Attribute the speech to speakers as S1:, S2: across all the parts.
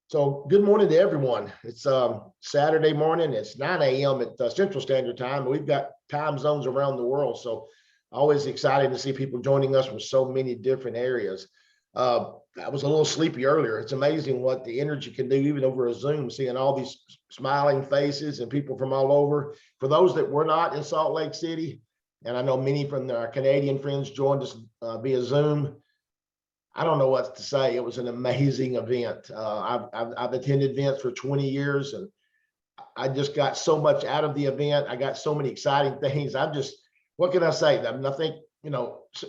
S1: So good morning to everyone. It's Saturday morning. It's 9 a.m. at Central Standard Time. We've got time zones around the world. So always excited to see people joining us from so many different areas. I was a little sleepy earlier. It's amazing what the energy can do even over a Zoom, seeing all these smiling faces and people from all over. For those that were not in Salt Lake City, and I know many from our Canadian friends joined us via Zoom, I don't know what to say. It was an amazing event. I've attended events for 20 years, and I just got so much out of the event. I got so many exciting things. What can I say? I mean, I think,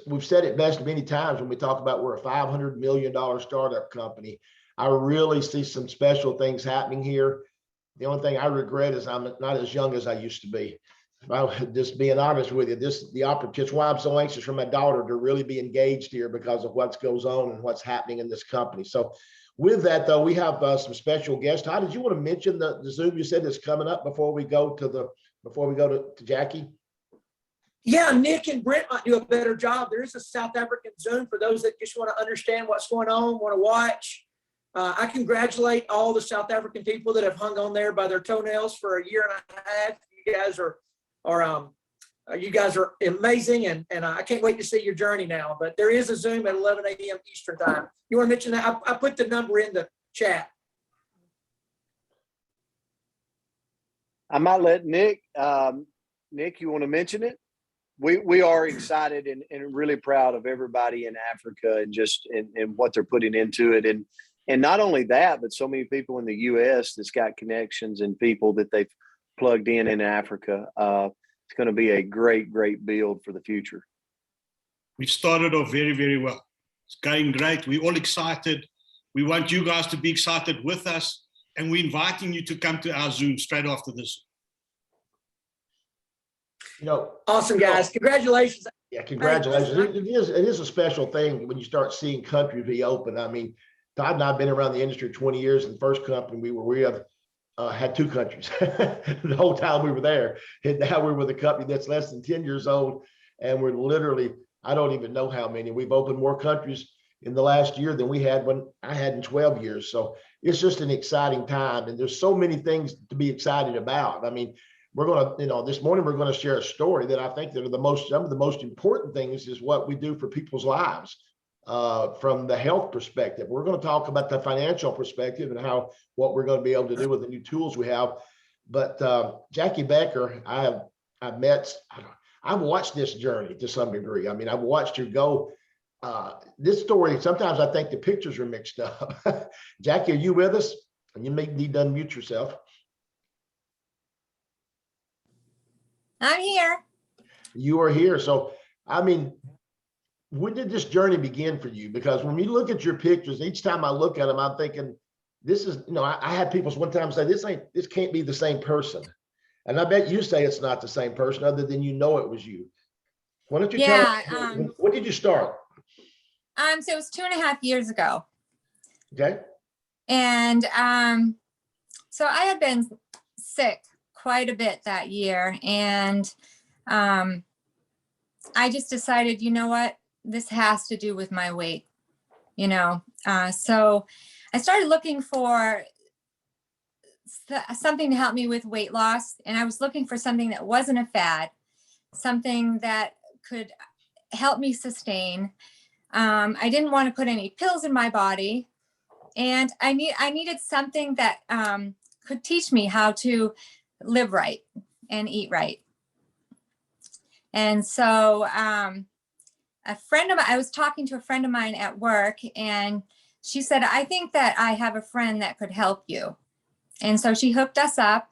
S1: we've said it best many times when we talk about we're a $500 million startup company. I really see some special things happening here. The only thing I regret is I'm not as young as I used to be. Just being honest with you, that's why I'm so anxious for my daughter to really be engaged here because of what goes on and what's happening in this company. So with that, though, we have some special guests. Todd, did you want to mention the Zoom you said is coming up before we go to Jackie?
S2: Yeah, Nick and Brent might do a better job. There is a South African Zoom for those that just want to understand what's going on, want to watch. I congratulate all the South African people that have hung on there by their toenails for a year and a half. You guys are amazing, and I can't wait to see your journey now. But there is a Zoom at 11 a.m. Eastern time. You want to mention that? I put the number in the chat.
S3: I might let Nick. Nick, you want to mention it? We are excited and really proud of everybody in Africa and just and what they're putting into it. And not only that, but so many people in the U.S. that's got connections and people that they've plugged in Africa. It's going to be a great build for the future.
S4: We've started off very, very well. It's going great. We're all excited. We want you guys to be excited with us, and we're inviting you to come to our Zoom straight after this.
S2: Awesome, guys. Congratulations.
S1: Yeah, congratulations. It is a special thing when you start seeing countries be open. I mean, Todd and I have been around the industry 20 years, and the first company we were with had 2 countries the whole time we were there. And now we're with a company that's less than 10 years old, and we're literally, I don't even know how many. We've opened more countries in the last year than we had when I had in 12 years. So it's just an exciting time, and there's so many things to be excited about. I mean, we're going to, this morning, we're going to share a story that I think that are some of the most important things is what we do for people's lives. From the health perspective, we're going to talk about the financial perspective and what we're going to be able to do with the new tools we have. But Jackie Becker, I've watched this journey to some degree. I mean, I've watched her go. This story, sometimes I think the pictures are mixed up. Jackie, are you with us? And you may need to unmute yourself.
S5: I'm here.
S1: You are here. So, I mean, when did this journey begin for you? Because when you look at your pictures, each time I look at them, I'm thinking, this is, I had people one time say, this can't be the same person. And I bet you say it's not the same person other than it was you. Why don't you tell us, when did you start?
S5: So it was 2.5 years ago.
S1: Okay.
S5: And so I had been sick quite a bit that year. And I just decided, you know what? This has to do with my weight, so I started looking for something to help me with weight loss. And I was looking for something that wasn't a fad, something that could help me sustain. I didn't want to put any pills in my body. And I needed something that could teach me how to live right and eat right. And so, I was talking to a friend of mine at work, and she said, I think that I have a friend that could help you. And so she hooked us up,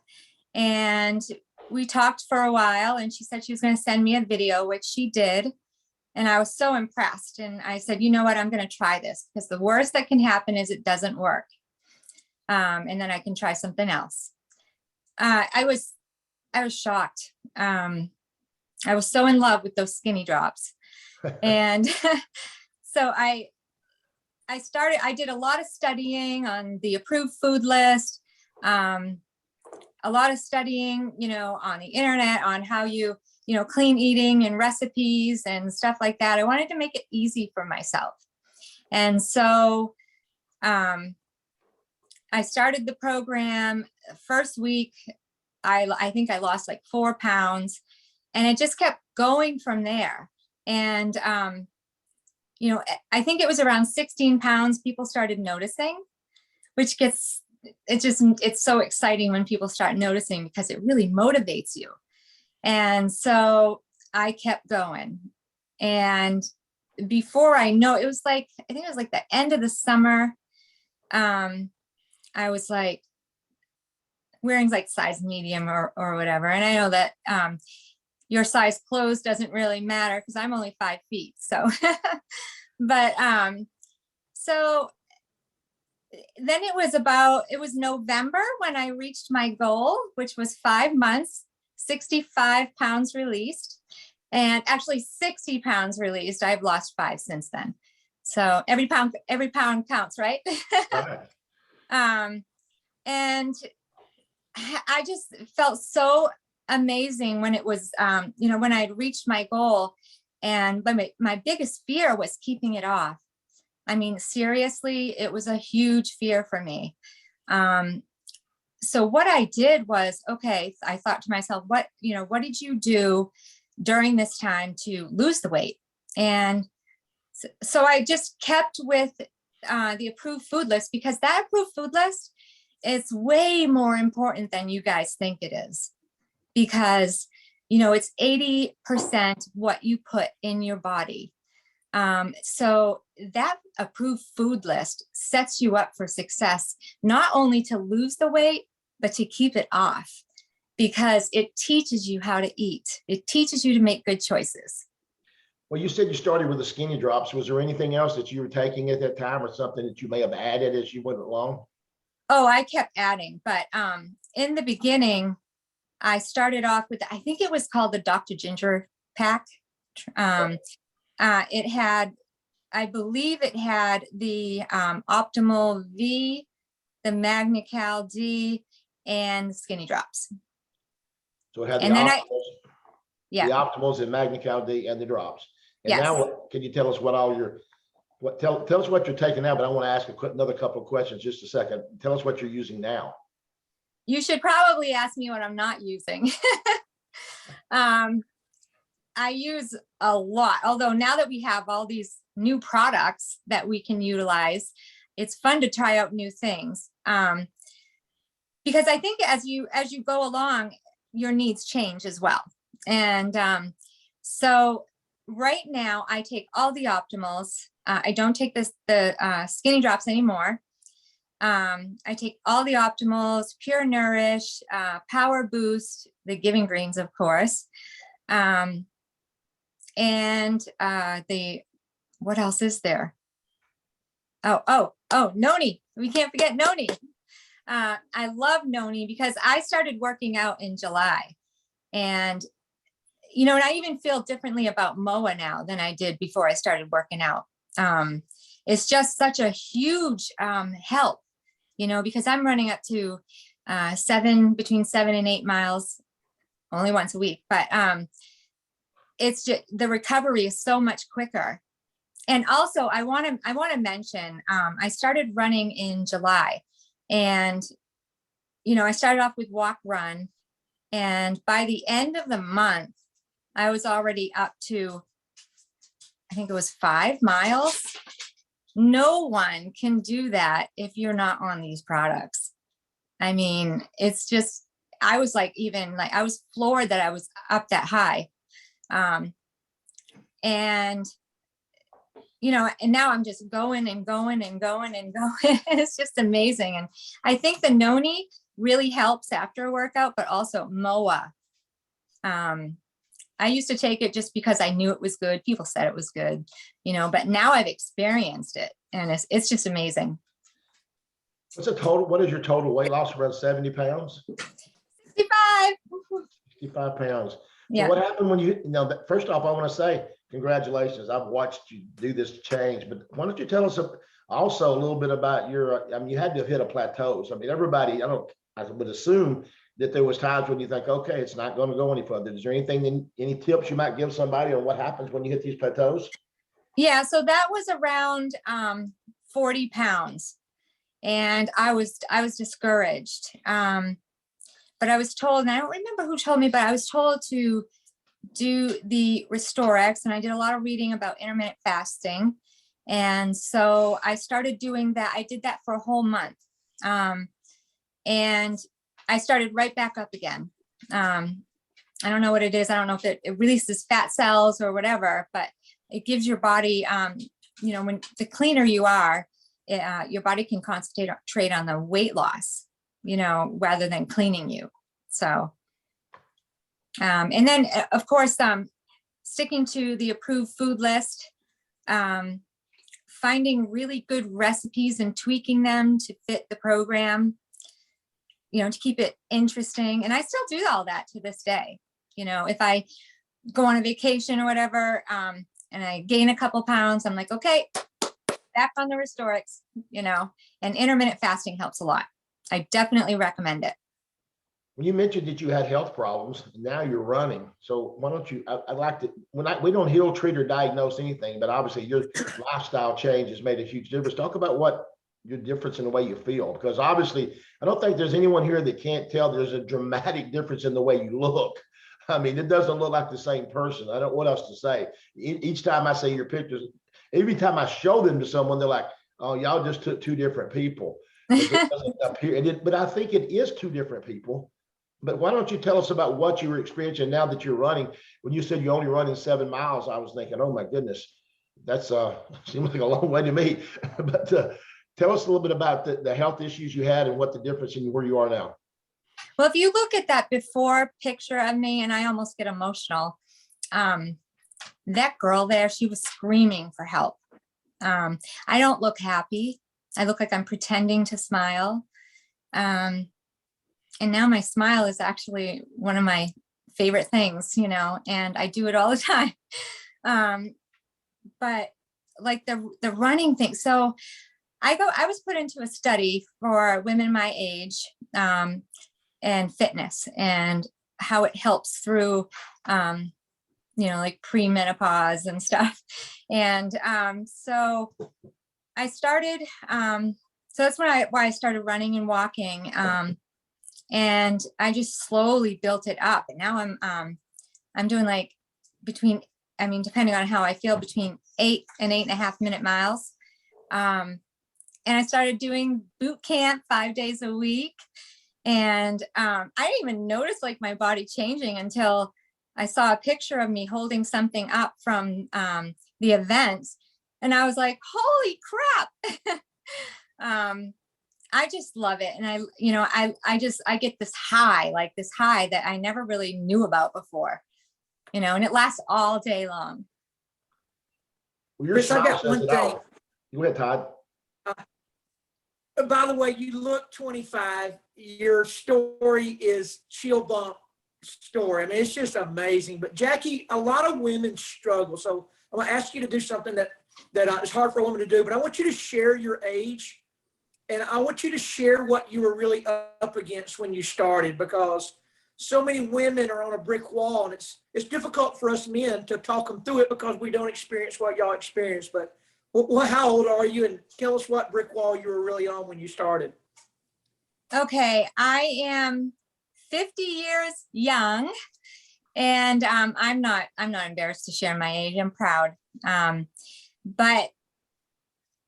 S5: and we talked for a while, and she said she was going to send me a video, which she did. And I was so impressed. And I said, you know what, I'm going to try this, because the worst that can happen is it doesn't work. And then I can try something else. I was shocked. I was so in love with those skinny drops. And so I did a lot of studying on the approved food list, a lot of studying, on the internet on how you clean eating and recipes and stuff like that. I wanted to make it easy for myself. And so I started the program. First week, I think I lost like 4 pounds, and it just kept going from there. And, you know, I think it was around 16 pounds, people started noticing, which gets, it's so exciting when people start noticing because it really motivates you. And so I kept going. And before I know, it was like, I think it was like the end of the summer. I was like wearing like size medium or whatever. And I know that your size clothes doesn't really matter because I'm only 5 feet. So, but so then it was November when I reached my goal, which was 5 months, 65 pounds released, and actually 60 pounds released. I've lost 5 since then. So every pound counts, right?
S1: Right.
S5: And I just felt so amazing when it was, you know, when I'd reached my goal. And my biggest fear was keeping it off. I mean, seriously, it was a huge fear for me. So what I did was, okay, I thought to myself, what did you do during this time to lose the weight? And so I just kept with the approved food list, because that approved food list is way more important than you guys think it is, because, you know, it's 80% what you put in your body. So that approved food list sets you up for success, not only to lose the weight, but to keep it off, because it teaches you how to eat. It teaches you to make good choices.
S1: Well, you said you started with the skinny drops. Was there anything else that you were taking at that time, or something that you may have added as you went along?
S5: Oh, I kept adding, but in the beginning, I started off with, I think it was called the Dr. Ginger pack. It had, I believe it had the Optimal V, the Magna-Cal D, and the skinny drops.
S1: So it had
S5: And
S1: the
S5: then
S1: optimals, the optimals and Magna-Cal D and the drops. And
S5: Yes.
S1: now, can you tell us what all your, tell us what you're taking now, but I want to ask another couple of questions, just a second. Tell us what you're using now.
S5: You should probably ask me what I'm not using. I use a lot, although now that we have all these new products that we can utilize, it's fun to try out new things. Because I think as you go along, your needs change as well. And so right now I take all the optimals. I don't take the skinny drops anymore. I take all the optimals, Pure Nourish, Power Boost, the Giving Greens, of course. And what else is there? Oh, Noni. We can't forget Noni. I love Noni because I started working out in July, and, you know, and I even feel differently about MOA now than I did before I started working out. It's just such a huge help, you know, because I'm running up to between 7 and 8 miles only once a week, but it's just, the recovery is so much quicker. And also I want to mention, I started running in July, and, you know, I started off with walk run, and by the end of the month, I was already up to, I think it was 5 miles. No one can do that if you're not on these products. I mean, it's just, I was like, even like, I was floored that I was up that high. And, you know, and now I'm just going and going and going and going. It's just amazing. And I think the Noni really helps after a workout, but also MOA. I used to take it just because I knew it was good. People said it was good, you know, but now I've experienced it, and it's just amazing.
S1: What's the total? What is your total weight loss? Around 70 pounds?
S5: 65.
S1: 65 pounds.
S5: Yeah.
S1: So what happened when you know, first off, I want to say congratulations. I've watched you do this change, but why don't you tell us also a little bit about your, I mean, you had to have hit a plateau. So, I mean, everybody, I would assume that there was times when you think, okay, it's not going to go any further. Is there any tips you might give somebody on what happens when you hit these plateaus?
S5: Yeah, so that was around 40 pounds. And I was discouraged. But I was told, and I don't remember who told me, but I was told to do the RestoreX, and I did a lot of reading about intermittent fasting. And so I started doing that. I did that for a whole month. And I started right back up again. I don't know what it is. I don't know if it releases fat cells or whatever, but it gives your body, when the cleaner you are, your body can concentrate on the weight loss, rather than cleaning you. So, and then of course, sticking to the approved food list, finding really good recipes and tweaking them to fit the program, to keep it interesting. And I still do all that to this day. If I go on a vacation or whatever, and I gain a couple pounds, I'm like, okay, back on the RestoreX, and intermittent fasting helps a lot. I definitely recommend it.
S1: When you mentioned that you had health problems, now you're running. So why don't you, I'd like to, we don't heal, treat, or diagnose anything, but obviously your lifestyle change has made a huge difference. Talk about what your difference in the way you feel, because obviously I don't think there's anyone here that can't tell there's a dramatic difference in the way you look. I mean, it doesn't look like the same person. I don't know what else to say. Each time I say your pictures, every time I show them to someone, they're like, oh, y'all just took two different people. It doesn't appear, but I think it is two different people. But why don't you tell us about what you were experiencing now that you're running? When you said you're only running 7 miles, I was thinking, oh my goodness, that's seems like a long way to me. But tell us a little bit about the health issues you had and what the difference in where you are now.
S5: Well, if you look at that before picture of me, and I almost get emotional, that girl there, she was screaming for help. I don't look happy. I look like I'm pretending to smile. And now my smile is actually one of my favorite things, and I do it all the time. But like the running thing. So I was put into a study for women my age, and fitness and how it helps through, like premenopause and stuff. And so I started, so that's why I started running and walking. And I just slowly built it up. And now I'm doing like depending on how I feel, between 8 and 8.5 minute miles. And I started doing boot camp 5 days a week. And I didn't even notice like my body changing until I saw a picture of me holding something up from the event. And I was like, holy crap. I just love it. And I get this high that I never really knew about before, and it lasts all day long.
S1: Well, your smile says it all. Go ahead, Todd.
S2: By the way, you look 25. Your story is chill bump story. I mean, it's just amazing. But Jackie, a lot of women struggle. So I'm gonna ask you to do something that is hard for a woman to do, but I want you to share your age. And I want you to share what you were really up against when you started, because so many women are on a brick wall, and it's difficult for us men to talk them through it because we don't experience what y'all experience. But how old are you? And tell us what brick wall you were really on when you started.
S5: Okay, I am 50 years young, and I'm not embarrassed to share my age. I'm proud. But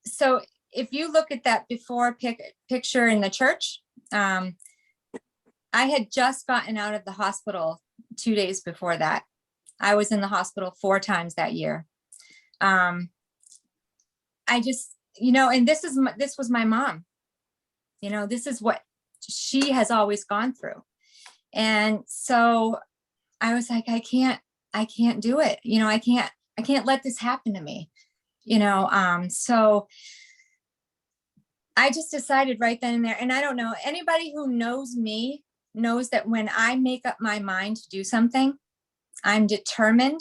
S5: so if you look at that before picture in the church, I had just gotten out of the hospital 2 days before that. I was in the hospital 4 times that year. I just, and this was my mom. This is what she has always gone through. And so I was like, I can't do it. I can't let this happen to me. So I just decided right then and there, and I don't know, anybody who knows me knows that when I make up my mind to do something, I'm determined,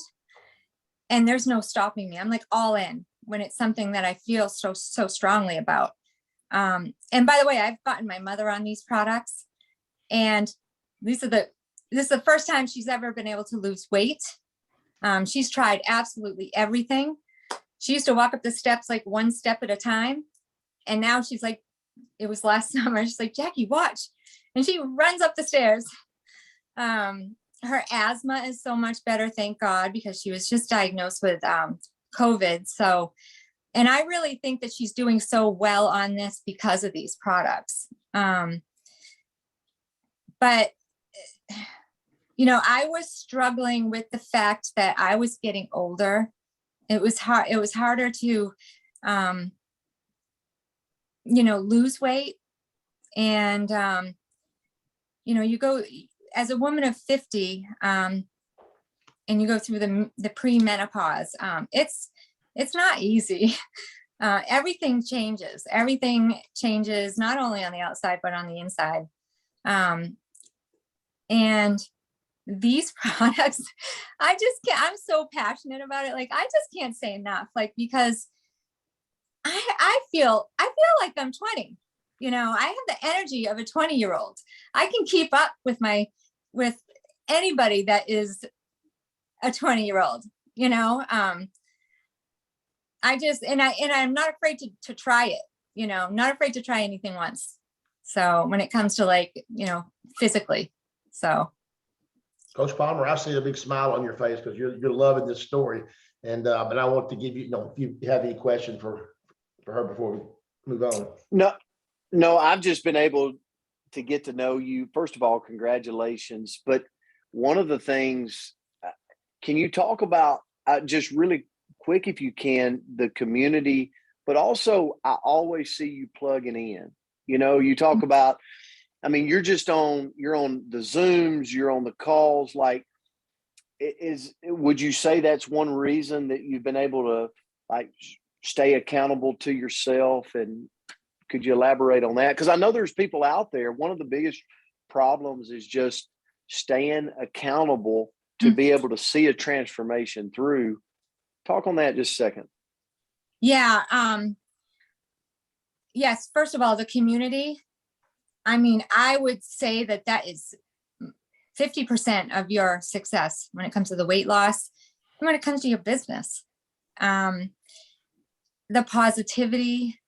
S5: and there's no stopping me. I'm like all in when it's something that I feel so strongly about. And by the way, I've gotten my mother on these products, and this is the first time she's ever been able to lose weight. She's tried absolutely everything. she used to walk up the steps like one step at a time. And now she's like, it was last summer, she's like, Jackie, watch. And she runs up the stairs. Her asthma is so much better, thank God, because she was just diagnosed with COVID. So, and I really think that she's doing so well on this because of these products. But, you know, I was struggling with the fact that I was getting older. It was hard. It was harder to, you know, lose weight. And, you know, you go as a woman of 50, and you go through the pre-menopause. It's not easy. Everything changes. Everything changes, not only on the outside, but on the inside. And these products, I just can't, I'm so passionate about it. Like, I just can't say enough, like, because I feel like I'm 20, you know, I have the energy of a 20-year-old. I can keep up with anybody that is a 20-year-old, you know. I just, and I'm not afraid to try it, you know, not afraid to try anything once. So when it comes to, like, you know, physically, so.
S1: Coach Palmer, I see a big smile on your face because you're loving this story. And but I want to give you, you know, if you have any question for her before we move on.
S3: No, I've just been able to get to know you. First of all, congratulations. But one of the things, can you talk about just really quick, if you can, the community, but also I always see you plugging in. You know, you talk about, I mean, you're on the Zooms, you're on the calls. Like, would you say that's one reason that you've been able to, like, stay accountable to yourself? And could you elaborate on that? Because I know there's people out there. One of the biggest problems is just staying accountable to be able to see a transformation through. Talk on that just a second.
S5: Yeah. Yes. First of all, the community. I mean, I would say that is 50% of your success when it comes to the weight loss and when it comes to your business. The positivity,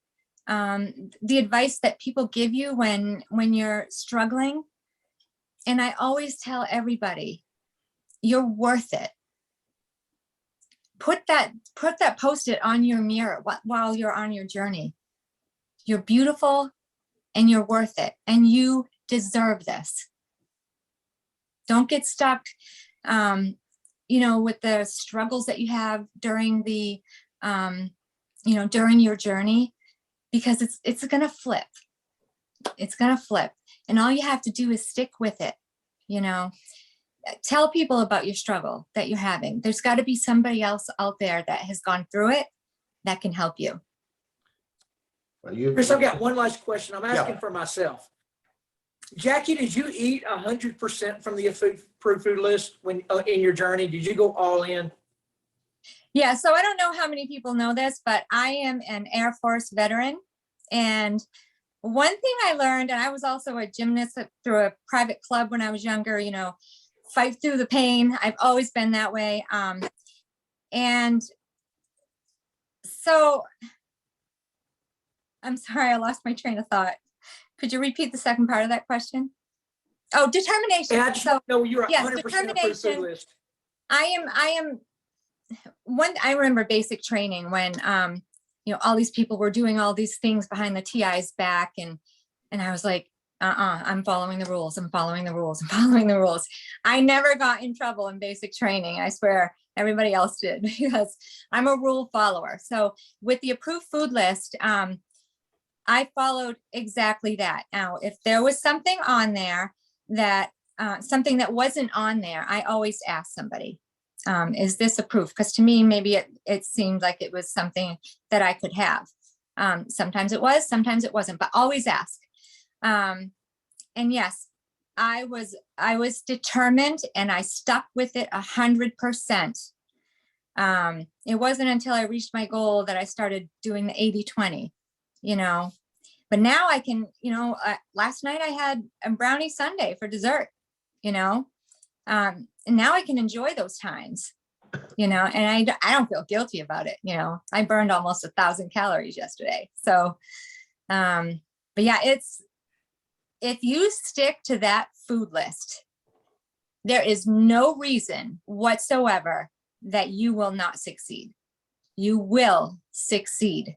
S5: the advice that people give you when you're struggling. And I always tell everybody, you're worth it. Put that Post-it on your mirror while you're on your journey. You're beautiful and you're worth it. And you deserve this. Don't get stuck, you know, with the struggles that you have during the, you know, during your journey, because it's going to flip. It's going to flip. And all you have to do is stick with it. You know, tell people about your struggle that you're having. There's got to be somebody else out there that has gone through it that can help you.
S2: Chris, I've got one last question. I'm asking for myself. Jackie, did you eat 100% from the approved food list when in your journey? Did you go all in?
S5: Yeah, so I don't know how many people know this, but I am an Air Force veteran. And one thing I learned, and I was also a gymnast through a private club when I was younger, you know, fight through the pain. I've always been that way. And so I'm sorry, I lost my train of thought. Could you repeat the second part of that question? Oh, determination.
S2: And I just want to know you're 100% approved food list.
S5: I remember basic training when, you know, all these people were doing all these things behind the TI's back. And I was like, I'm following the rules. I'm following the rules. I'm following the rules. I never got in trouble in basic training. I swear everybody else did, because I'm a rule follower. So with the approved food list, I followed exactly that. Now, if there was something on there that, something that wasn't on there, I always ask somebody, is this approved? Because to me, maybe it seemed like it was something that I could have. Sometimes it was, sometimes it wasn't, but always ask. And yes, I was determined and I stuck with it 100%. It wasn't until I reached my goal that I started doing the 80-20, you know, but now I can, you know, last night I had a brownie sundae for dessert, you know, and now I can enjoy those times. you know, and I don't feel guilty about it. You know, I burned almost 1,000 calories yesterday. So, but yeah, if you stick to that food list, there is no reason whatsoever that you will not succeed. You will succeed.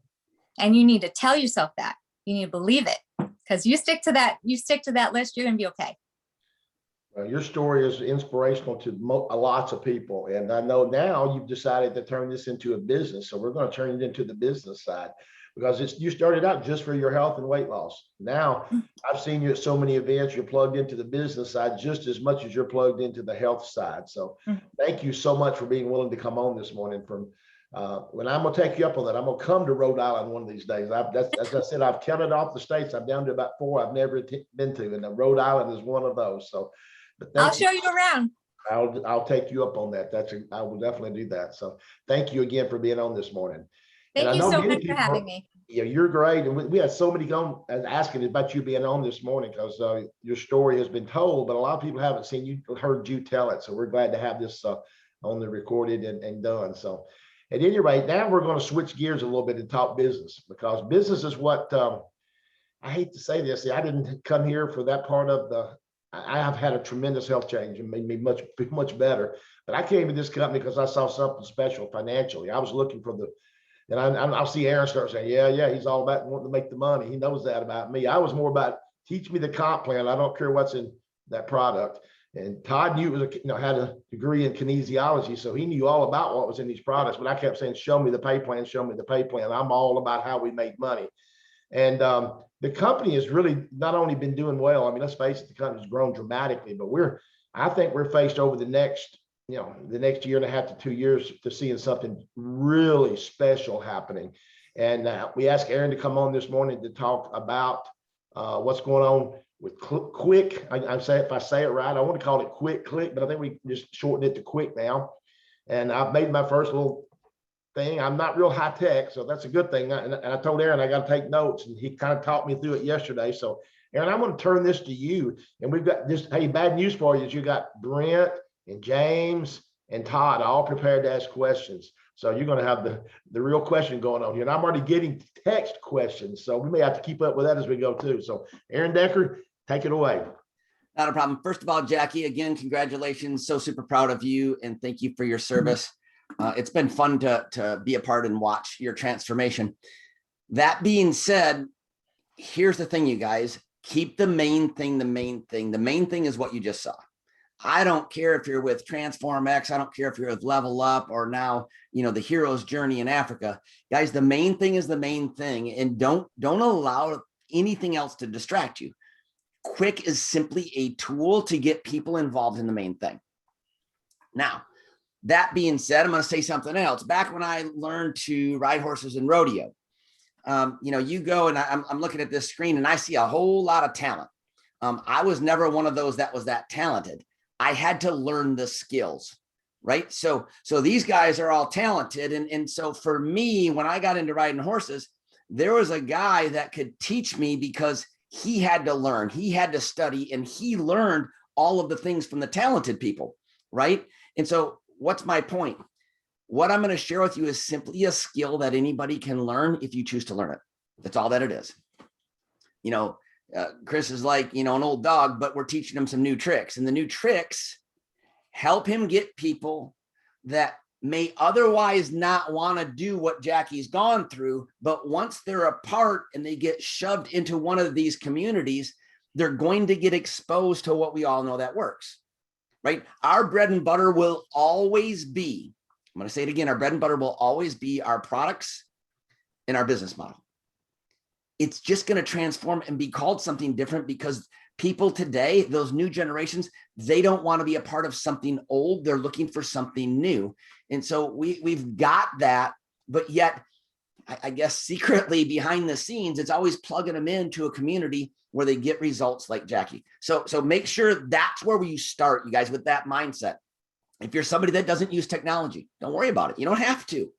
S5: And you need to tell yourself that. You need to believe it, because you stick to that list, you're going to be okay.
S1: Your story is inspirational to lots of people. And I know now you've decided to turn this into a business. So we're going to turn it into the business side, because you started out just for your health and weight loss. Now I've seen you at so many events, you're plugged into the business side just as much as you're plugged into the health side. So thank you so much for being willing to come on this morning. When I'm going to take you up on that, I'm going to come to Rhode Island one of these days. As I said, I've counted off the states. I'm down to about 4 I've never been to, and Rhode Island is one of those. So
S5: I'll show you around.
S1: I'll take you up on that. I will definitely do that. So thank you again for being on this morning.
S5: Thank you so much for having me.
S1: Yeah, you're great. And we had so many asking about you being on this morning, because your story has been told, but a lot of people haven't heard you tell it. So we're glad to have this on the recorded and done. So at any rate, now we're going to switch gears a little bit and talk business, because business is what I hate to say this. I didn't come here for that part of I have had a tremendous health change and made me much better. But I came to this company because I saw something special financially. I was looking for and I'll see Aaron start saying, yeah, he's all about wanting to make the money. He knows that about me. I was more about teach me the comp plan. I don't care what's in that product. And Todd knew it was had a degree in kinesiology, so he knew all about what was in these products. But I kept saying, show me the pay plan, show me the pay plan. I'm all about how we make money. And the company has really not only been doing well. I mean, let's face it, the company's grown dramatically, but I think we're faced over the next year and a half to 2 years to seeing something really special happening. And we asked Aaron to come on this morning to talk about what's going on with KWIK. If I say it right, I want to call it KWIK, but I think we just shortened it to KWIK now. And I've made my first little thing. I'm not real high tech, so that's a good thing. And I told Aaron I got to take notes, and he kind of taught me through it yesterday. So Aaron, I'm going to turn this to you. And we've got this, hey, bad news for you is you got Brent and James and Todd all prepared to ask questions. So you're going to have the real question going on here. And I'm already getting text questions, so we may have to keep up with that as we go too. So Aaron Decker, take it away.
S6: Not a problem. First of all, Jackie, again, congratulations. So super proud of you, and thank you for your service. It's been fun to be a part and watch your transformation. That being said, here's the thing, you guys. Keep the main thing the main thing. The main thing is what you just saw. I don't care if you're with Transform X. I don't care if you're with Level Up or now, the hero's journey in Africa. Guys, the main thing is the main thing, and don't allow anything else to distract you. KWIK is simply a tool to get people involved in the main thing. Now, that being said, I'm going to say something else. Back when I learned to ride horses in rodeo, you go and I'm looking at this screen and I see a whole lot of talent. I was never one of those that was that talented. I had to learn the skills, right? So these guys are all talented. And so for me, when I got into riding horses, there was a guy that could teach me because he had to learn, he had to study, and he learned all of the things from the talented people, right? And so what's my point? What I'm going to share with you is simply a skill that anybody can learn if you choose to learn it. That's all that it is. Chris is like, an old dog, but we're teaching him some new tricks, and the new tricks help him get people that may otherwise not want to do what Jackie's gone through. But once they're apart and they get shoved into one of these communities, they're going to get exposed to what we all know that works, right? Our bread and butter will always be, I'm going to say it again, our bread and butter will always be our products and our business model. It's just going to transform and be called something different because people today, those new generations, they don't want to be a part of something old. They're looking for something new. And so we've got that, but yet I guess secretly behind the scenes, it's always plugging them into a community where they get results like Jackie. So make sure that's where you start, you guys, with that mindset. If you're somebody that doesn't use technology, don't worry about it. You don't have to.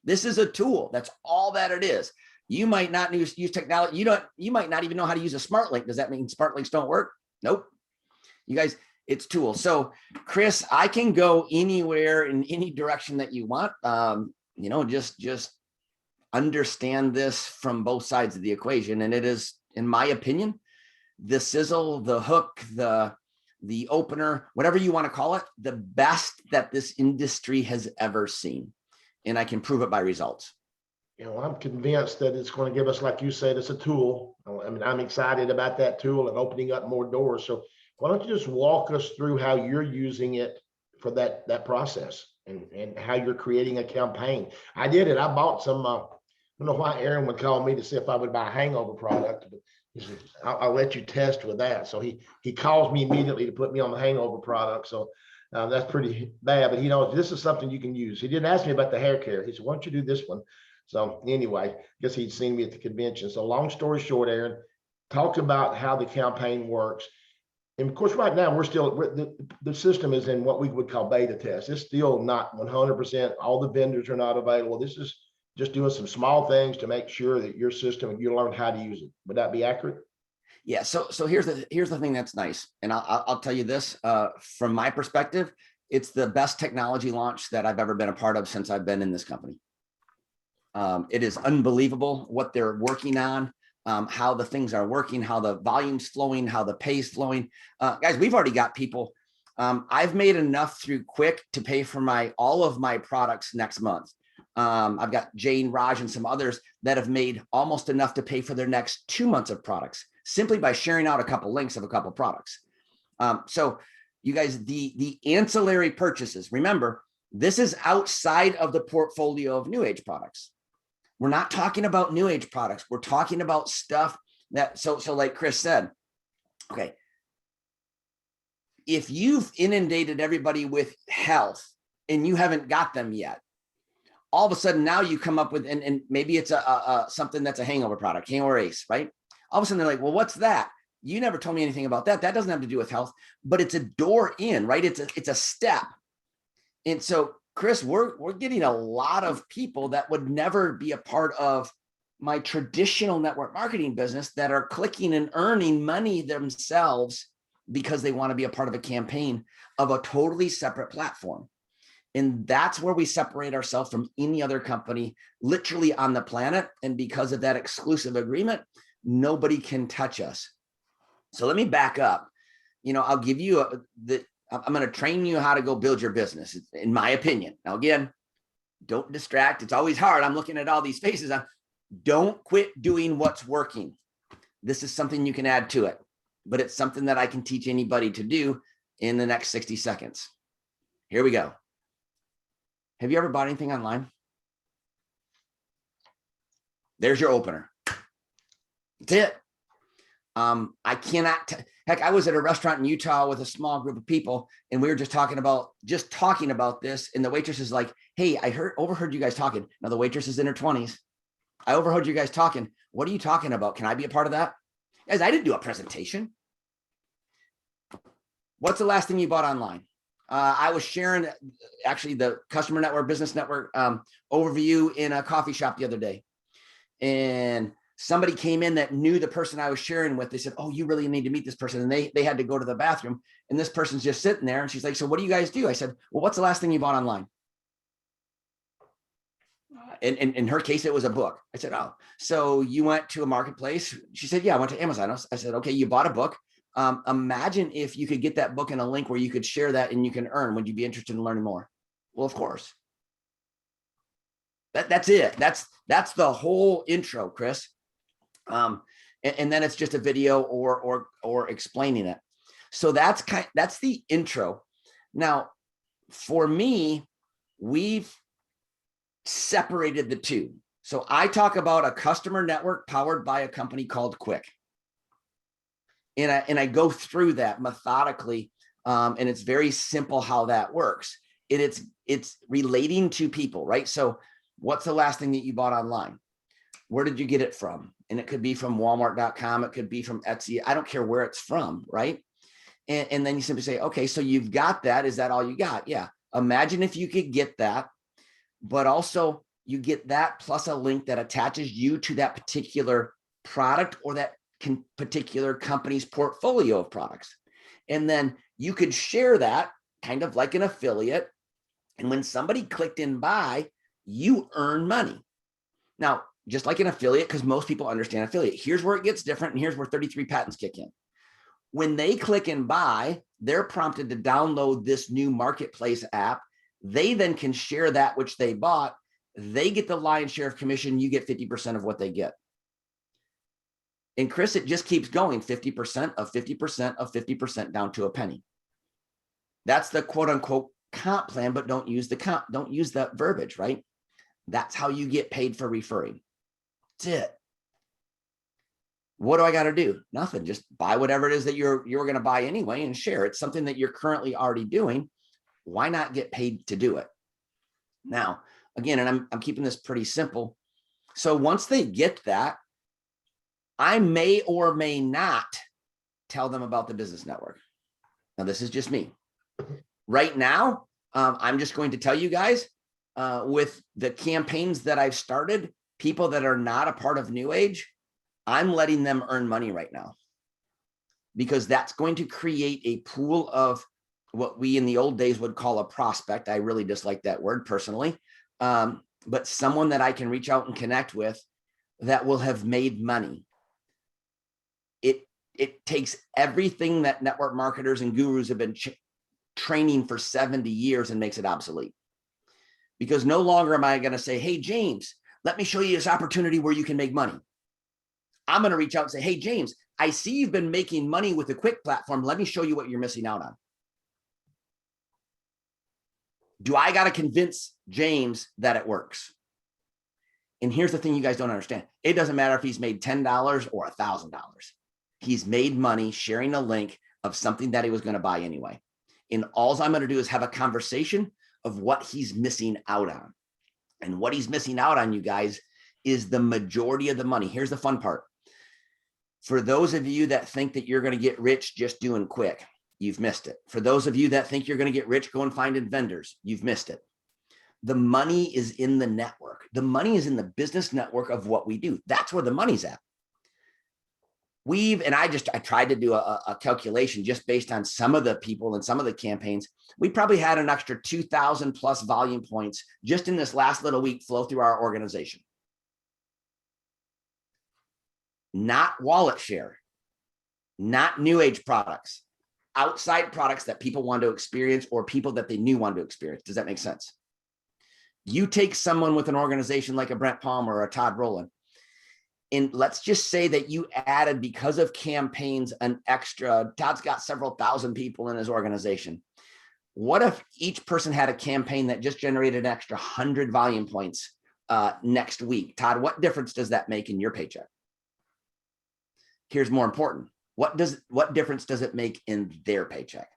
S6: This is a tool. That's all that it is. You might not use technology. You might not even know how to use a smart link. Does that mean smart links don't work? Nope. You guys, it's tools. So Chris, I can go anywhere in any direction that you want. Just understand this from both sides of the equation. And it is, in my opinion, the sizzle, the hook, the opener, whatever you want to call it, the best that this industry has ever seen. And I can prove it by results.
S1: I'm convinced that it's going to give us, like you said, it's a tool. I mean, I'm excited about that tool and opening up more doors. So why don't you just walk us through how you're using it for that process and how you're creating a campaign. I did it. I bought some, I don't know why Aaron would call me to see if I would buy a hangover product, but he said, I'll let you test with that. So he calls me immediately to put me on the hangover product. So that's pretty bad, but he knows this is something you can use. He didn't ask me about the hair care. He said, why don't you do this one? So anyway, I guess he'd seen me at the convention. So long story short, Aaron, talk about how the campaign works. And of course, right now, the system is in what we would call beta test. It's still not 100%. All the vendors are not available. This is just doing some small things to make sure that your system, you learn how to use it. Would that be accurate?
S6: Yeah. So here's the thing that's nice. And I'll tell you this, from my perspective, it's the best technology launch that I've ever been a part of since I've been in this company. It is unbelievable what they're working on, how the things are working, how the volume's flowing, how the pay's flowing. Guys, we've already got people. I've made enough through KWIK to pay for all of my products next month. I've got Jane, Raj, and some others that have made almost enough to pay for their next 2 months of products simply by sharing out a couple links of a couple products. So you guys, the ancillary purchases, remember, this is outside of the portfolio of new age products. We're not talking about new age products. We're talking about stuff that, so like Chris said, okay, if you've inundated everybody with health and you haven't got them yet, all of a sudden now you come up with, and maybe it's something that's a hangover product, hangover ace, right? All of a sudden they're like, well, what's that? You never told me anything about that. That doesn't have to do with health, but it's a door in, right? It's a step. And so Chris, we're getting a lot of people that would never be a part of my traditional network marketing business that are clicking and earning money themselves because they want to be a part of a campaign of a totally separate platform. And that's where we separate ourselves from any other company literally on the planet. And because of that exclusive agreement, nobody can touch us. So let me back up. I'll give you I'm going to train you how to go build your business, in my opinion. Now, again, don't distract. It's always hard. I'm looking at all these faces. Don't quit doing what's working. This is something you can add to it, but it's something that I can teach anybody to do in the next 60 seconds. Here we go. Have you ever bought anything online? There's your opener. That's it. I cannot, heck, I was at a restaurant in Utah with a small group of people and we were just talking about this. And the waitress is like, hey, I overheard you guys talking. Now the waitress is in her 20s. I overheard you guys talking. What are you talking about? Can I be a part of that? Guys, I didn't do a presentation. What's the last thing you bought online? I was sharing actually the customer network, business network overview in a coffee shop the other day. And somebody came in that knew the person I was sharing with. They said, oh, you really need to meet this person. And they had to go to the bathroom and this person's just sitting there. And she's like, so what do you guys do? I said, well, what's the last thing you bought online? And in her case, it was a book. I said, oh, so you went to a marketplace? She said, yeah, I went to Amazon. I said, okay, you bought a book. Imagine if you could get that book in a link where you could share that and you can earn. Would you be interested in learning more? Well, of course. That's it. That's the whole intro, Chris. And then it's just a video or explaining it. So that's the intro. Now, for me, we've separated the two. So I talk about a customer network powered by a company called KWIK. And I go through that methodically. And it's very simple how that works. It's relating to people, right? So what's the last thing that you bought online? Where did you get it from? And it could be from Walmart.com. It could be from Etsy. I don't care where it's from, right? And then you simply say, okay, so you've got that. Is that all you got? Yeah. Imagine if you could get that, but also you get that plus a link that attaches you to that particular product or that particular company's portfolio of products. And then you could share that kind of like an affiliate. And when somebody clicked in buy, you earn money. Now, just like an affiliate, because most people understand affiliate, here's where it gets different. And here's where 33 patents kick in. When they click and buy, they're prompted to download this new marketplace app. They then can share that which they bought. They get the lion's share of commission. You get 50% of what they get. And Chris, it just keeps going, 50% of 50% of 50% down to a penny. That's the quote unquote comp plan, but don't use that verbiage, right? That's how you get paid for referring. That's it. What do I got to do? Nothing. Just buy whatever it is that you're going to buy anyway and share. It's something that you're currently already doing. Why not get paid to do it? Now, again, and I'm keeping this pretty simple. So once they get that, I may or may not tell them about the business network. Now, this is just me. Right now, I'm just going to tell you guys with the campaigns that I've started, people that are not a part of New Age, I'm letting them earn money right now because that's going to create a pool of what we in the old days would call a prospect. I really dislike that word personally, but someone that I can reach out and connect with that will have made money. It takes everything that network marketers and gurus have been training for 70 years and makes it obsolete. Because no longer am I going to say, hey, James, let me show you this opportunity where you can make money. I'm going to reach out and say, hey, James, I see you've been making money with the KWIK platform. Let me show you what you're missing out on. Do I got to convince James that it works? And here's the thing you guys don't understand. It doesn't matter if he's made $10 or $1,000. He's made money sharing a link of something that he was going to buy anyway. And all I'm going to do is have a conversation of what he's missing out on. And what he's missing out on, you guys, is the majority of the money. Here's the fun part. For those of you that think that you're going to get rich just doing KWIK, you've missed it. For those of you that think you're going to get rich going finding vendors, you've missed it. The money is in the network. The money is in the business network of what we do. That's where the money's at. I tried to do a calculation just based on some of the people and some of the campaigns. We probably had an extra 2,000 plus volume points just in this last little week flow through our organization. Not wallet share, not New Age products, outside products that people want to experience or people that they knew wanted to experience. Does that make sense? You take someone with an organization like a Brent Palmer or a Todd Rowland, and let's just say that you added, because of campaigns, an extra, Todd's got several thousand people in his organization. What if each person had a campaign that just generated an extra 100 volume points next week? Todd, what difference does that make in your paycheck? Here's more important. What difference does it make in their paycheck?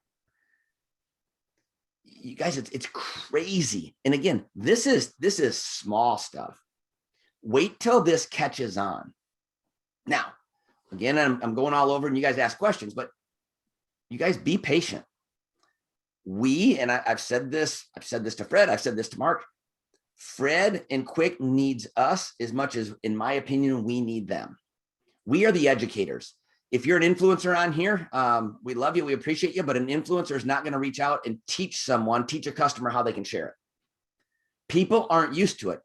S6: You guys, it's crazy. And again, this is small stuff. Wait till this catches on. Now, again, I'm going all over and you guys ask questions, but you guys be patient. I've said this to Fred, I've said this to Mark. Fred and KWIK needs us as much as, in my opinion, we need them. We are the educators. If you're an influencer on here, we love you, we appreciate you, but an influencer is not going to reach out and teach a customer how they can share it. People aren't used to it.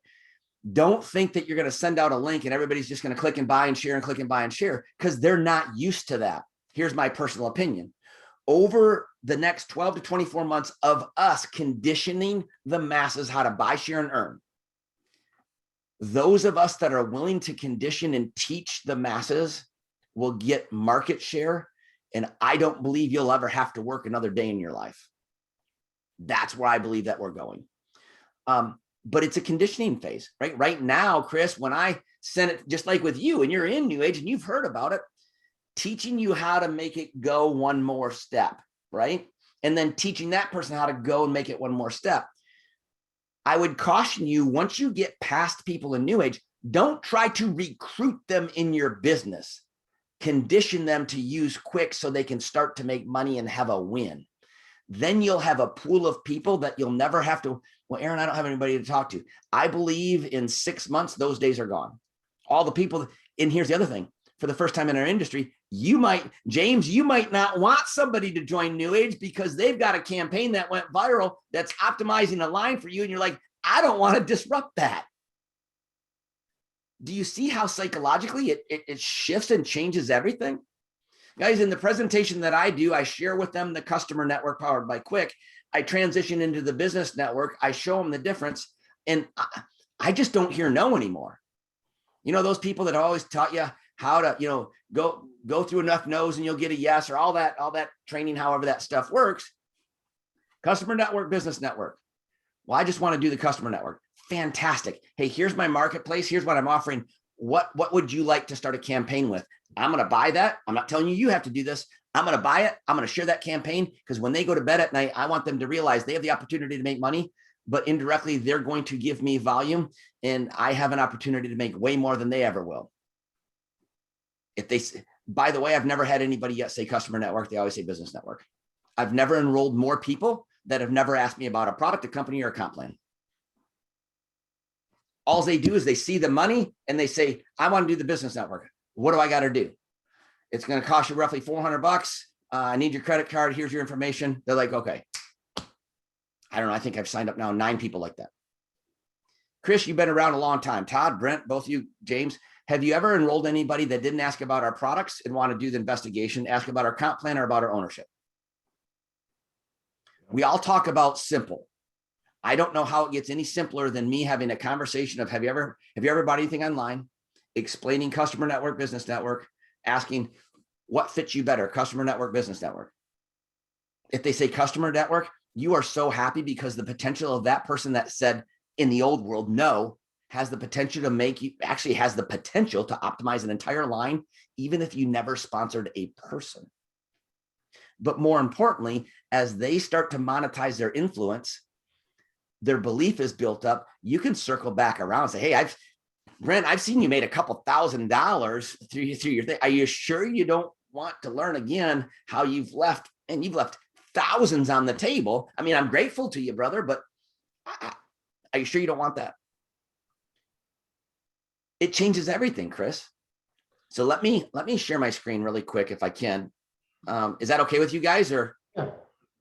S6: Don't think that you're going to send out a link and everybody's just going to click and buy and share and click and buy and share, because they're not used to that. Here's my personal opinion. Over the next 12 to 24 months of us conditioning the masses how to buy, share, and earn, those of us that are willing to condition and teach the masses will get market share. And I don't believe you'll ever have to work another day in your life. That's where I believe that we're going. But it's a conditioning phase, right? Right now, Chris, when I send it, just like with you, and you're in New Age and you've heard about it, teaching you how to make it go one more step, right? And then teaching that person how to go and make it one more step. I would caution you, once you get past people in New Age, don't try to recruit them in your business. Condition them to use KWIK so they can start to make money and have a win. Then you'll have a pool of people that you'll never have to, well, Aaron, I don't have anybody to talk to. I believe in 6 months, those days are gone. All the people, and here's the other thing, for the first time in our industry, James, you might not want somebody to join New Age because they've got a campaign that went viral that's optimizing a line for you. And you're like, I don't want to disrupt that. Do you see how psychologically it shifts and changes everything? Guys, in the presentation that I do, I share with them the customer network powered by KWIK. I transition into the business network. I show them the difference. And I just don't hear no anymore. You know, those people that always taught you how to, you know, go through enough no's and you'll get a yes, or all that training, however that stuff works. Customer network, business network. Well, I just want to do the customer network. Fantastic. Hey, here's my marketplace. Here's what I'm offering. What would you like to start a campaign with? I'm going to buy that. I'm not telling you you have to do this. I'm going to buy it. I'm going to share that campaign because when they go to bed at night, I want them to realize they have the opportunity to make money, but indirectly they're going to give me volume, and I have an opportunity to make way more than they ever will. If they, by the way, I've never had anybody yet say customer network. They always say business network. I've never enrolled more people that have never asked me about a product, a company, or a comp plan. All they do is they see the money and they say, I want to do the business network. What do I got to do? It's going to cost you roughly $400. I need your credit card. Here's your information. They're like, okay. I don't know. I think I've signed up now 9 people like that. Chris, you've been around a long time. Todd, Brent, both of you, James, have you ever enrolled anybody that didn't ask about our products and want to do the investigation, ask about our comp plan or about our ownership? We all talk about simple. I don't know how it gets any simpler than me having a conversation of, have you ever bought anything online, explaining customer network, business network, asking what fits you better, customer network, business network. If they say customer network, you are so happy because the potential of that person that said in the old world, no, has the potential to make you, actually has the potential to optimize an entire line, even if you never sponsored a person. But more importantly, as they start to monetize their influence, their belief is built up. You can circle back around and say, hey, Brent, I've seen you made a couple $1,000s through your thing. Are you sure you don't want to learn again how you've left, and you've left thousands on the table? I mean, I'm grateful to you, brother, but are you sure you don't want that? It changes everything, Chris. So let me share my screen really quick if I can. Is that okay with you guys, or?
S1: Yeah.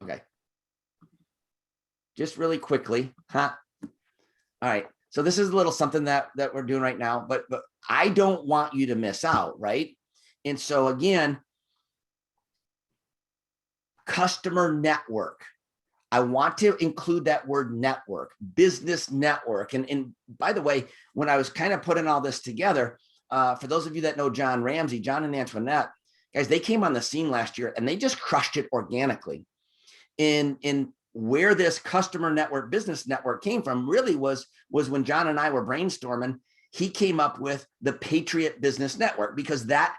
S6: Okay. Just really quickly. All right. So this is a little something that we're doing right now, but I don't want you to miss out, right? And so again, customer network. I want to include that word network, business network. And by the way, when I was kind of putting all this together, for those of you that know John Ramsey, John and Antoinette, guys, they came on the scene last year and they just crushed it organically. In where this customer network, business network came from really was when John and I were brainstorming. He came up with the Patriot Business Network because that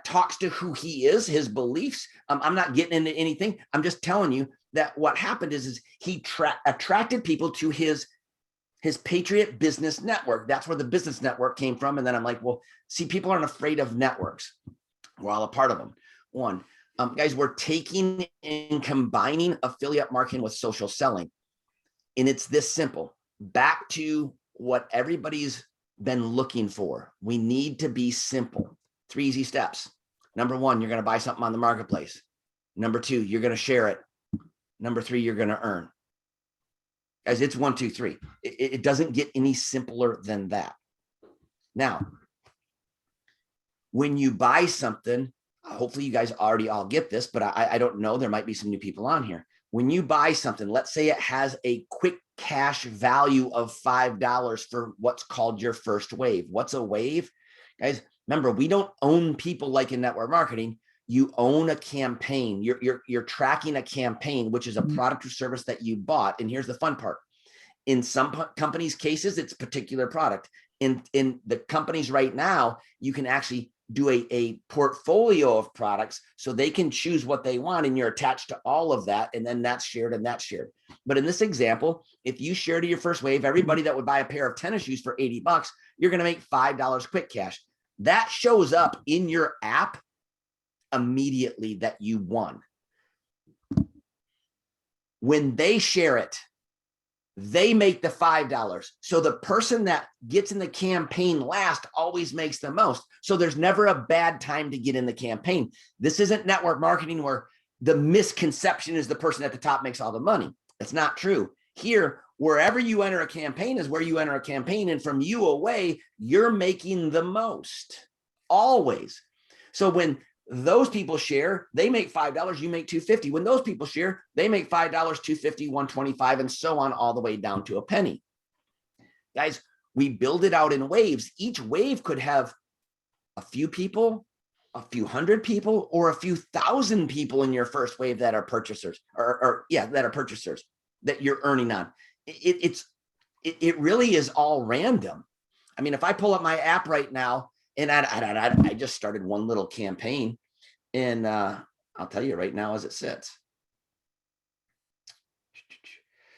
S6: talks to who he is, his beliefs. I'm not getting into anything. I'm just telling you that what happened is he attracted people to his Patriot Business Network. That's where the business network came from. And then I'm like, well, see, people aren't afraid of networks. We're all a part of them. One, guys, we're taking and combining affiliate marketing with social selling. And it's this simple. Back to what everybody's been looking for. We need to be simple. 3 easy steps. Number 1, you're going to buy something on the marketplace. Number 2, you're going to share it. Number 3, you're going to earn. Guys, it's 1, 2, 3. It doesn't get any simpler than that. Now, when you buy something, hopefully you guys already all get this, but I don't know. There might be some new people on here. When you buy something, let's say it has a quick cash value of $5 for what's called your first wave. What's a wave? Guys, remember, we don't own people like in network marketing. You own a campaign. You're tracking a campaign, which is a product or service that you bought. And here's the fun part. In some companies' cases, it's a particular product. In the companies right now, you can actually do a portfolio of products so they can choose what they want, and you're attached to all of that, and then that's shared and that's shared. But in this example, if you share to your first wave, everybody that would buy a pair of tennis shoes for $80, you're going to make $5 quick cash. That shows up in your app immediately that you won. When they share it, they make the $5. So the person that gets in the campaign last always makes the most. So there's never a bad time to get in the campaign. This isn't network marketing where the misconception is the person at the top makes all the money. That's not true. Here, wherever you enter a campaign is where you enter a campaign, and from you away, you're making the most, always. So when those people share, they make $5, you make $2.50. When those people share, they make $5, $2.50, $1.25, and so on, all the way down to a penny. Guys, we build it out in waves. Each wave could have a few people, a few hundred people, or a few thousand people in your first wave that are purchasers, that are purchasers that you're earning on. It really is all random. I mean, if I pull up my app right now, and I just started one little campaign, and I'll tell you right now as it sits.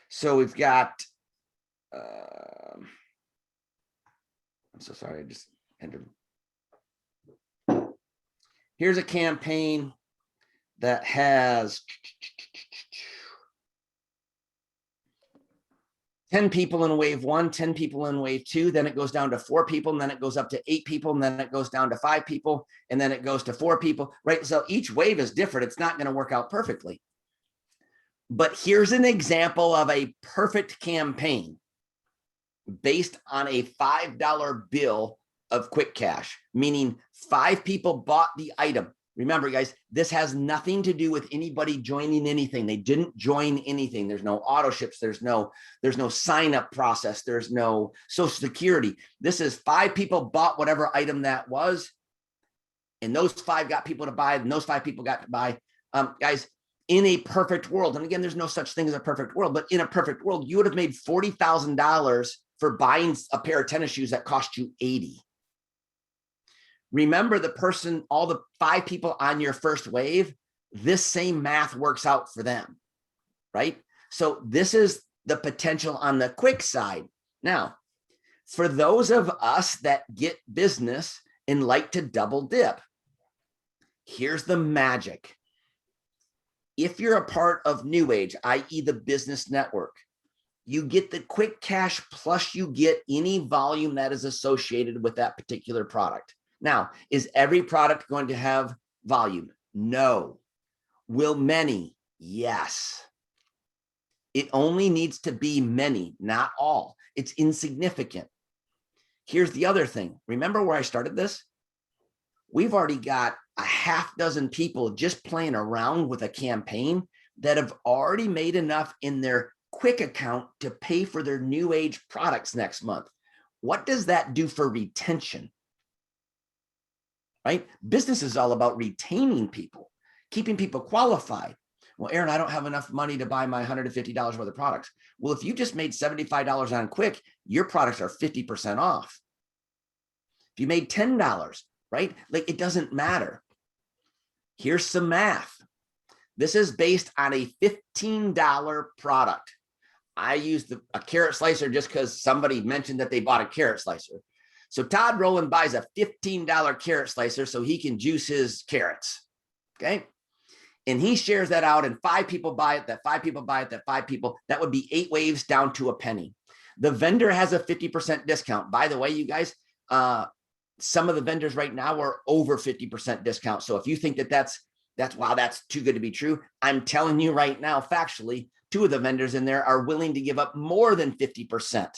S6: So we've got, I'm so sorry, I just entered. Here's a campaign that has 10 people in wave 1, 10 people in wave 2, then it goes down to 4 people, and then it goes up to 8 people, and then it goes down to 5 people, and then it goes to 4 people, right? So each wave is different. It's not going to work out perfectly. But here's an example of a perfect campaign based on a $5 bill of quick cash, meaning 5 people bought the item. Remember, guys, this has nothing to do with anybody joining anything. They didn't join anything. There's no auto ships. There's no sign up process. There's no Social Security. This is 5 people bought whatever item that was, and those 5 got people to buy, and those 5 people got to buy. Guys, in a perfect world, and again, there's no such thing as a perfect world, but in a perfect world, you would have made $40,000 for buying a pair of tennis shoes that cost you $80,000. Remember the person, all the 5 people on your first wave, this same math works out for them, right? So this is the potential on the quick side. Now, for those of us that get business and like to double dip, here's the magic. If you're a part of New Age, i.e. the business network, you get the quick cash plus you get any volume that is associated with that particular product. Now, is every product going to have volume? No. Will many? Yes. It only needs to be many, not all. It's insignificant. Here's the other thing. Remember where I started this? We've already got a half dozen people just playing around with a campaign that have already made enough in their quick account to pay for their New Age products next month. What does that do for retention? Right? Business is all about retaining people, keeping people qualified. Well, Aaron, I don't have enough money to buy my $150 worth of products. Well, if you just made $75 on Quick, your products are 50% off. If you made $10, right? Like, it doesn't matter. Here's some math. This is based on a $15 product. I used a carrot slicer just because somebody mentioned that they bought a carrot slicer. So Todd Rowland buys a $15 carrot slicer so he can juice his carrots, okay? And he shares that out, and 5 people buy it, that 5 people buy it, that 5 people, that would be 8 waves down to a penny. The vendor has a 50% discount. By the way, you guys, some of the vendors right now are over 50% discount. So if you think that that's wow, that's too good to be true, I'm telling you right now, factually, 2 of the vendors in there are willing to give up more than 50%.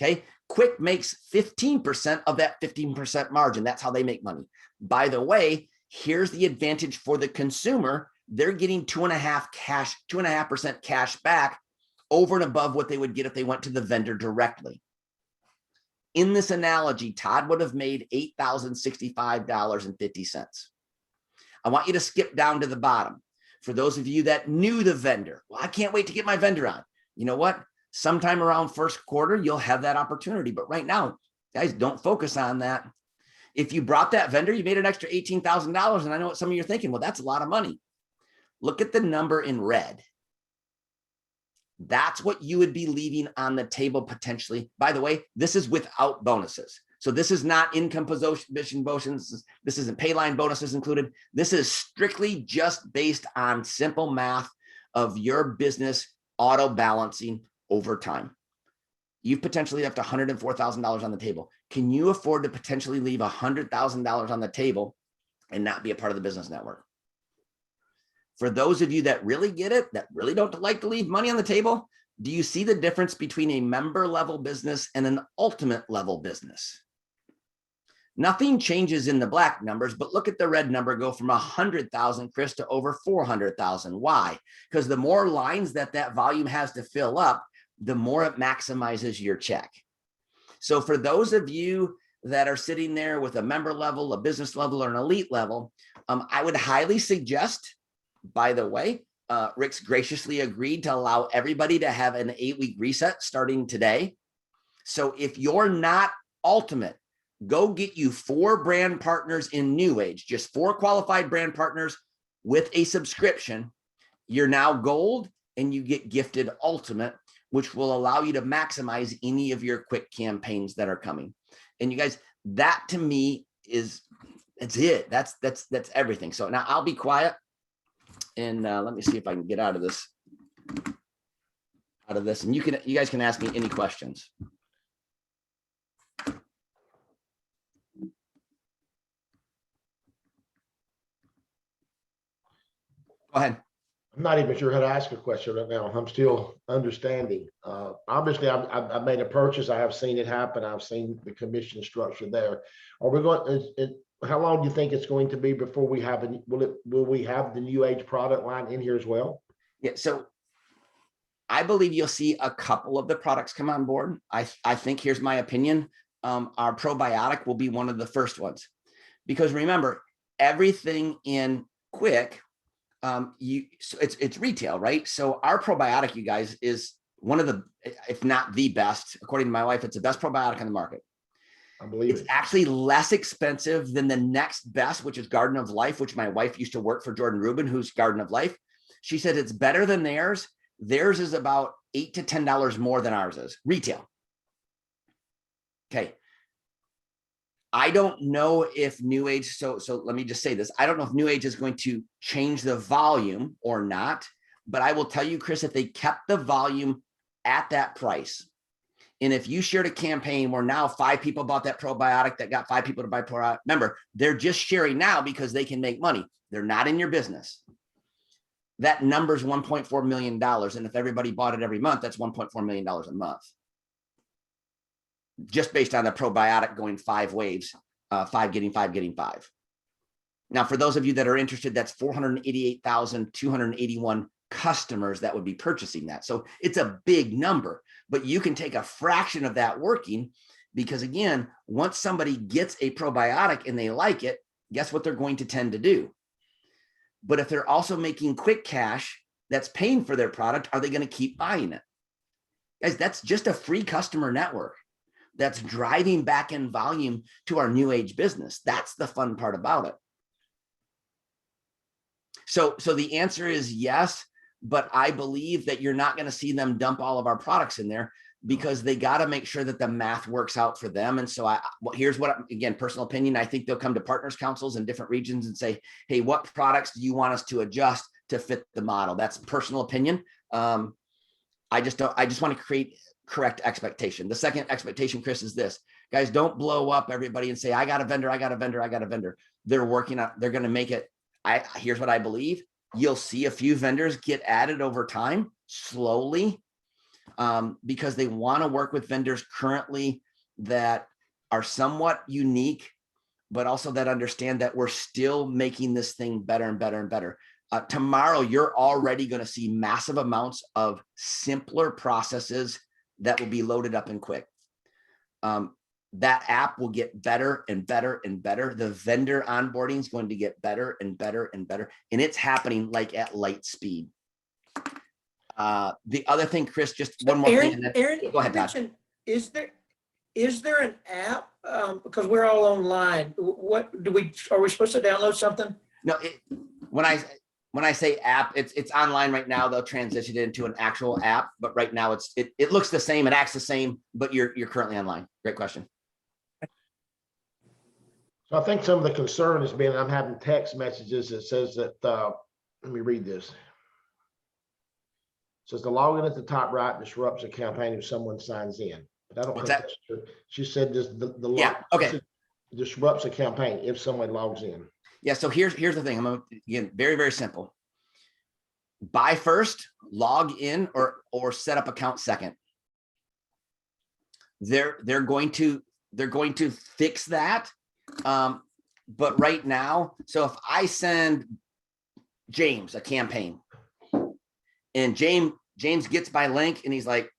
S6: Okay, Quick makes 15% of that 15% margin. That's how they make money. By the way, here's the advantage for the consumer. They're getting 2.5% cash back over and above what they would get if they went to the vendor directly. In this analogy, Todd would have made $8,065.50. I want you to skip down to the bottom. For those of you that knew the vendor, well, I can't wait to get my vendor on. You know what? Sometime around first quarter, you'll have that opportunity. But right now, guys, don't focus on that. If you brought that vendor, you made an extra $18,000. And I know what some of you are thinking, well, that's a lot of money. Look at the number in red. That's what you would be leaving on the table potentially. By the way, this is without bonuses. So this is not income position bonuses. This isn't pay line bonuses included. This is strictly just based on simple math of your business auto balancing over time. You've potentially left $104,000 on the table. Can you afford to potentially leave $100,000 on the table and not be a part of the business network? For those of you that really get it, that really don't like to leave money on the table, do you see the difference between a member level business and an ultimate level business? Nothing changes in the black numbers, but look at the red number go from 100,000, Chris, to over 400,000. Why? Because the more lines that volume has to fill up, the more it maximizes your check. So for those of you that are sitting there with a member level, a business level, or an elite level, I would highly suggest, by the way, Rick's graciously agreed to allow everybody to have an 8-week reset starting today. So if you're not ultimate, go get you 4 brand partners in New Age, just 4 qualified brand partners with a subscription. You're now gold and you get gifted ultimate, which will allow you to maximize any of your quick campaigns that are coming. And you guys, that to me is, it's it. That's everything. So now I'll be quiet and let me see if I can get out of this. And you guys can ask me any questions. Go ahead.
S1: I'm not even sure how to ask a question right now. I'm still understanding. Obviously, I've made a purchase. I have seen it happen. I've seen the commission structure there. Are we going? How long do you think it's going to be before we have will we have the New Age product line in here as well?
S6: Yeah. So I believe you'll see a couple of the products come on board. I think, here's my opinion. Our probiotic will be one of the first ones, because remember, everything in KWIK, it's retail, right? So our probiotic, you guys, is one of the, if not the best, according to my wife, it's the best probiotic on the market.
S1: I believe
S6: it's actually less expensive than the next best, which is Garden of Life, which my wife used to work for Jordan Rubin, who's Garden of Life. She said it's better than theirs. Theirs is about $8 to $10 more than ours is retail. Okay. I don't know if New Age, so let me just say this. I don't know if New Age is going to change the volume or not, but I will tell you, Chris, if they kept the volume at that price, and if you shared a campaign where now 5 people bought that probiotic that got 5 people to buy probiotic, remember, they're just sharing now because they can make money. They're not in your business. That number's $1.4 million. And if everybody bought it every month, that's $1.4 million a month. Just based on the probiotic going 5 waves, 5 getting 5, getting 5. Now, for those of you that are interested, that's 488,281 customers that would be purchasing that. So it's a big number, but you can take a fraction of that working, because again, once somebody gets a probiotic and they like it, guess what they're going to tend to do? But if they're also making quick cash that's paying for their product, are they going to keep buying it? Guys, that's just a free customer network that's driving back in volume to our New Age business. That's the fun part about it. So the answer is yes, but I believe that you're not going to see them dump all of our products in there, because they got to make sure that the math works out for them. And so here's what, again, personal opinion. I think they'll come to partners councils in different regions and say, hey, what products do you want us to adjust to fit the model? That's personal opinion. I just want to create correct expectation. The second expectation, Chris, is this: guys, don't blow up everybody and say, I got a vendor, I got a vendor, I got a vendor. They're working on, they're going to make it. Here's what I believe. You'll see a few vendors get added over time, slowly, because they want to work with vendors currently that are somewhat unique, but also that understand that we're still making this thing better and better and better. Tomorrow, you're already going to see massive amounts of simpler processes that will be loaded up and quick. That app will get better and better and better. The vendor onboarding is going to get better and better and better. And it's happening like at light speed. The other thing, Chris, just one more thing.
S2: Aaron,
S6: go ahead, Todd.
S2: Is there an app? Because we're all online. Are we supposed to download something?
S6: No, when I say app, it's online right now. They'll transition it into an actual app, but right now it looks the same, it acts the same, but you're currently online. Great question.
S1: So I think some of the concern has been, I'm having text messages that says that, let me read this. Says the login at the top right disrupts a campaign if someone signs in. But I don't
S6: What's
S1: think
S6: that?
S1: that's true. She said this, the
S6: Yeah, okay.
S1: disrupts a campaign if someone logs in.
S6: Yeah, so here's the thing. I'm gonna, again, very, very simple. Buy first, log in, or set up account second. They're going to fix that. But right now, so if I send James a campaign and James gets my link and he's like,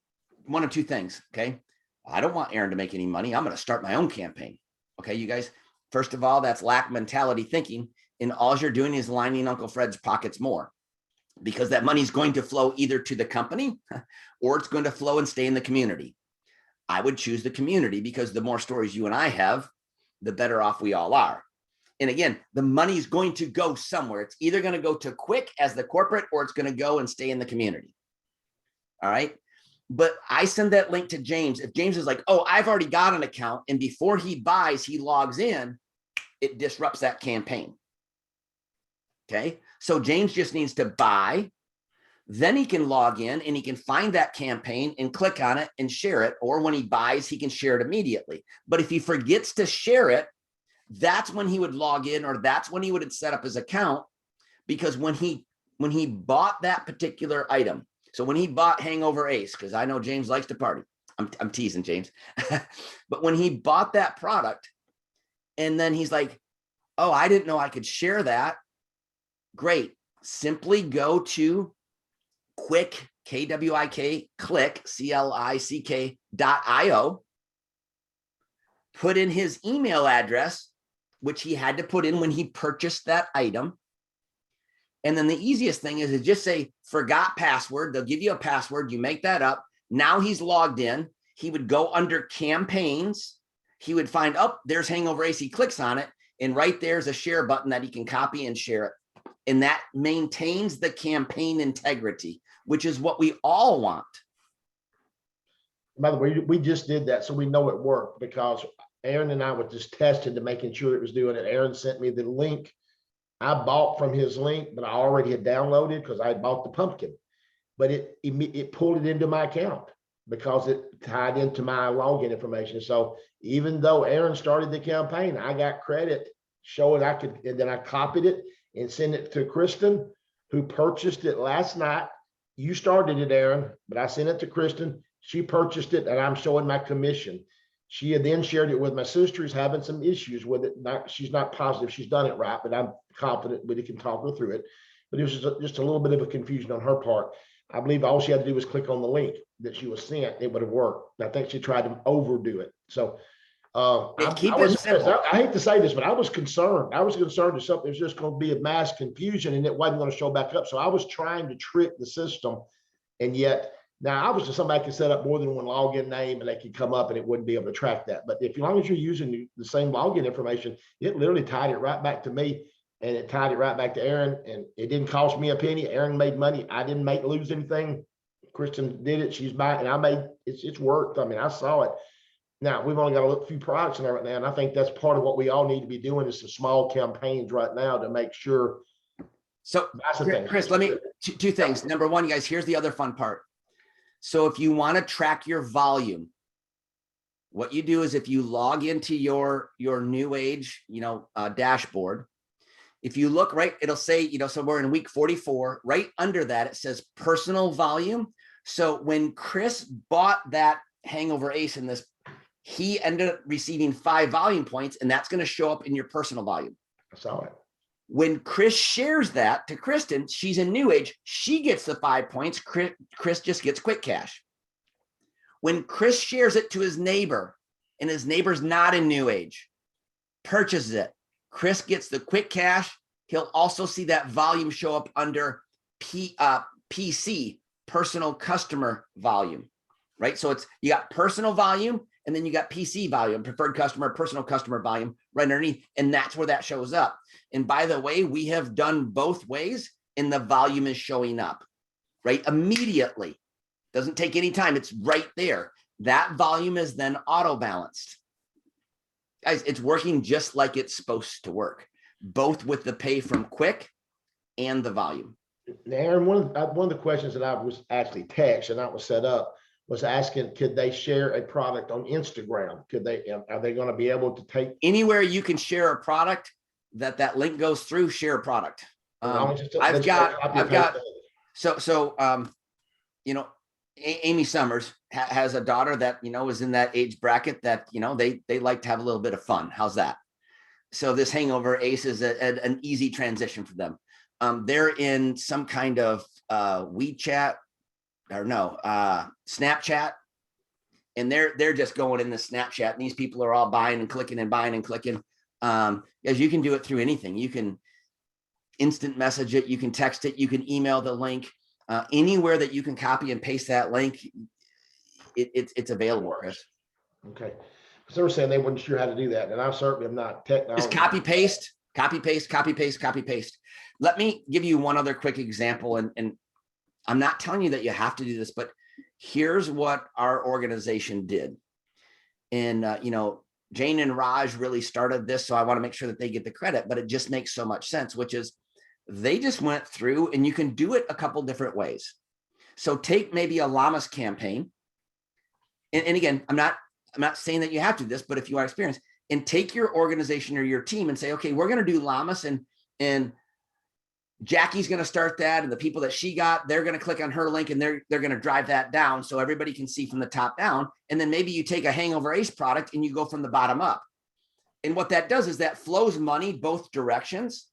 S6: one of two things. Okay. I don't want Aaron to make any money. I'm going to start my own campaign. Okay. You guys, first of all, that's lack mentality thinking. And all you're doing is lining Uncle Fred's pockets more, because that money is going to flow either to the company or it's going to flow and stay in the community. I would choose the community, because the more stories you and I have, the better off we all are. And again, the money is going to go somewhere. It's either going to go to KWIK as the corporate, or it's going to go and stay in the community. All right. But I send that link to James. If James is like, oh, I've already got an account, and before he buys, he logs in, it disrupts that campaign. Okay. So James just needs to buy. Then he can log in and he can find that campaign and click on it and share it. Or when he buys, he can share it immediately. But if he forgets to share it, that's when he would log in, or that's when he would set up his account. Because when he bought that particular item, so when he bought Hangover Ace, because I know James likes to party, I'm teasing James, but when he bought that product and then he's like, oh, I didn't know I could share that. Great. Simply go to KWIK, KWIK, click, CLICK.io, put in his email address, which he had to put in when he purchased that item. And then the easiest thing is to just say, forgot password. They'll give you a password. You make that up. Now he's logged in. He would go under campaigns. He would find, oh, there's Hangover Ace. He clicks on it. And right there's a share button that he can copy and share it. And that maintains the campaign integrity, which is what we all want.
S1: By the way, we just did that, so we know it worked, because Aaron and I were just testing to making sure it was doing it. Aaron sent me the link. I bought from his link, but I already had downloaded because I had bought the pumpkin. But it pulled it into my account because it tied into my login information. So even though Aaron started the campaign, I got credit showing I could, and then I copied it and sent it to Kristen, who purchased it last night. You started it, Aaron, but I sent it to Kristen. She purchased it, and I'm showing my commission. She had then shared it with my sister, who's having some issues with it. She's not positive she's done it right, but I'm confident we can talk her through it. But it was just a little bit of a confusion on her part. I believe all she had to do was click on the link that she was sent. It would have worked. I think she tried to overdo it. So
S6: Keep it simple.
S1: I hate to say this, but I was concerned. I was concerned that something was just going to be a mass confusion and it wasn't going to show back up. So I was trying to trick the system, and yet now obviously somebody can set up more than one login name and they could come up and it wouldn't be able to track that. But if, as long as you're using the same login information, it literally tied it right back to me, and it tied it right back to Aaron, and it didn't cost me a penny. Aaron made money. I didn't lose anything. Kristen did it. She's buying, and I made it's worked. I mean, I saw it. Now we've only got a few products in there right now, and I think that's part of what we all need to be doing is some small campaigns right now to make sure.
S6: So Chris, let me two things. Number one, you guys, here's the other fun part. So if you want to track your volume, what you do is if you log into your New Age, dashboard, if you look right, it'll say, so we're in week 44, right under that, it says personal volume. So when Chris bought that Hangover Ace in this, he ended up receiving 5 volume points, and that's going to show up in your personal volume.
S1: I saw it.
S6: When Chris shares that to Kristen, she's in New Age, she gets the 5 points. Chris just gets quick cash. When Chris shares it to his neighbor, and his neighbor's not in New Age, purchases it, Chris gets the quick cash. He'll also see that volume show up under PC, personal customer volume, right? So you got personal volume, and then you got PC volume, preferred customer, personal customer volume right underneath. And that's where that shows up. And by the way, we have done both ways, and the volume is showing up, right? Immediately. Doesn't take any time. It's right there. That volume is then auto balanced. Guys, it's working just like it's supposed to work, both with the pay from KWIK and the volume.
S1: Now, Aaron, one of the questions that I was actually text and I was set up was asking, could they share a product on Instagram? Are they going to be able to take
S6: Anywhere you can share a product that link goes through, share a product. I've got, you know, Amy Summers has a daughter that, you know, is in that age bracket that, you know, they like to have a little bit of fun. How's that? So this hangover ace is an easy transition for them. They're in some kind of WeChat or no, Snapchat. And they're just going in the Snapchat, and these people are all buying and clicking and buying and clicking. As you can do it through anything. You can instant message it, you can text it, you can email the link. Anywhere that you can copy and paste that link, it's available, Chris.
S1: Okay. So they were saying they weren't sure how to do that, and I certainly am not technology.
S6: Just copy, paste, copy, paste, copy, paste, copy, paste. Let me give you one other quick example, and I'm not telling you that you have to do this, but here's what our organization did. And, you know, Jane and Raj really started this, so I want to make sure that they get the credit, but it just makes so much sense, which is they just went through, and you can do it a couple different ways. So take maybe a Llamas campaign. And again, I'm not saying that you have to do this, but if you are experienced, and take your organization or your team and say, okay, we're going to do Llamas, and Jackie's going to start that. And the people that she got, they're going to click on her link, and they're going to drive that down so everybody can see from the top down. And then maybe you take a hangover ace product and you go from the bottom up. And what that does is that flows money both directions.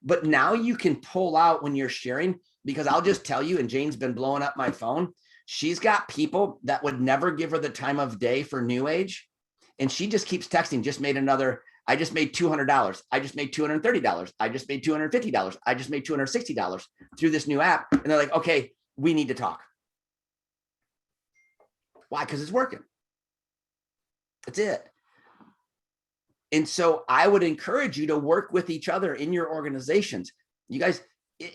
S6: But now you can pull out when you're sharing, because I'll just tell you, and Jane's been blowing up my phone. She's got people that would never give her the time of day for New Age. And she just keeps texting, just made another, I just made $200. I just made $230. I just made $250. I just made $260 through this new app. And they're like, okay, we need to talk. Why? Because it's working. That's it. And so I would encourage you to work with each other in your organizations. You guys,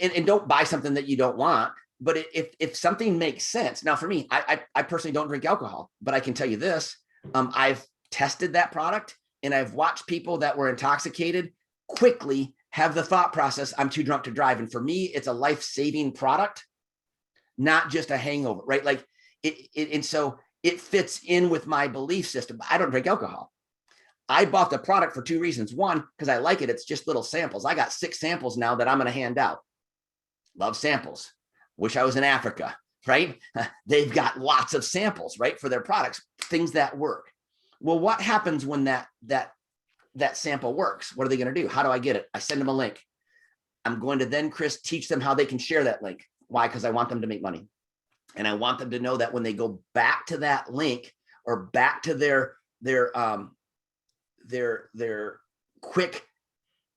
S6: and don't buy something that you don't want, but if something makes sense. Now for me, I personally don't drink alcohol, but I can tell you this, I've tested that product, and I've watched people that were intoxicated quickly have the thought process, I'm too drunk to drive. And for me, it's a life-saving product, not just a hangover, right? Like and so it fits in with my belief system. I don't drink alcohol. I bought the product for two reasons. One, because I like it. It's just little samples. I got 6 samples now that I'm going to hand out. Love samples. Wish I was in Africa, right? They've got lots of samples, right? For their products, things that work. Well, what happens when that sample works? What are they going to do? How do I get it? I send them a link. I'm going to then, Chris, teach them how they can share that link. Why? Because I want them to make money. And I want them to know that when they go back to that link or back to their KWIK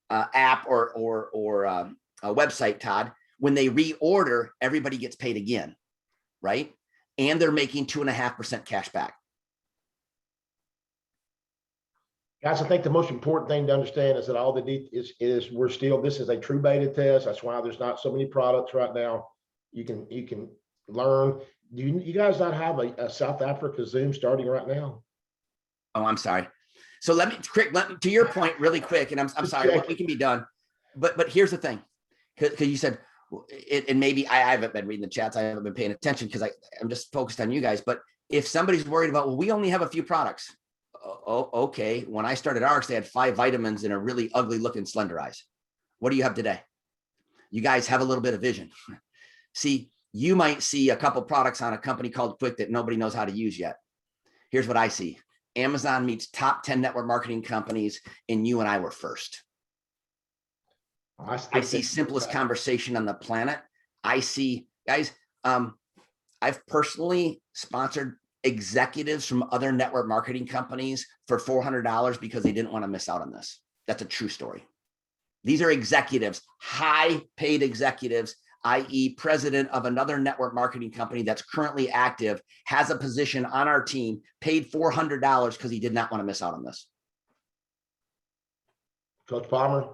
S6: app or a website, Todd, when they reorder, everybody gets paid again, right? And they're making 2.5% cash back.
S1: Guys, I think the most important thing to understand is that all the is this is a true beta test. That's why there's not so many products right now. You can learn. Do you guys not have a South Africa Zoom starting right now?
S6: Oh, I'm sorry. So let me to your point really quick, and I'm sorry, we can be done. But here's the thing, because you said, and maybe I haven't been reading the chats, I haven't been paying attention because I'm just focused on you guys. But if somebody's worried about, well, we only have a few products. Oh, okay. When I started ARCS, they had 5 vitamins and a really ugly looking Slender Eyes. What do you have today? You guys have a little bit of vision. See, you might see a couple products on a company called KWIK that nobody knows how to use yet. Here's what I see. Amazon meets top 10 network marketing companies, and you and I were first. I see simplest conversation on the planet. I see, guys, I've personally sponsored executives from other network marketing companies for $400 because they didn't want to miss out on this. That's a true story. These are executives, high paid executives, i.e. president of another network marketing company that's currently active, has a position on our team, paid $400 because he did not want to miss out on this.
S1: Coach Palmer,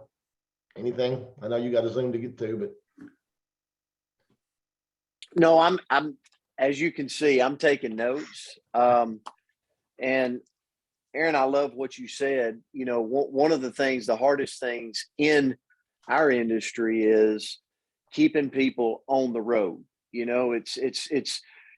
S1: anything? I know you got a Zoom to get to, but.
S3: No, I'm as you can see, I'm taking notes. And Aaron, I love what you said. You know, one of the things, the hardest things in our industry is keeping people on the road. You know, it's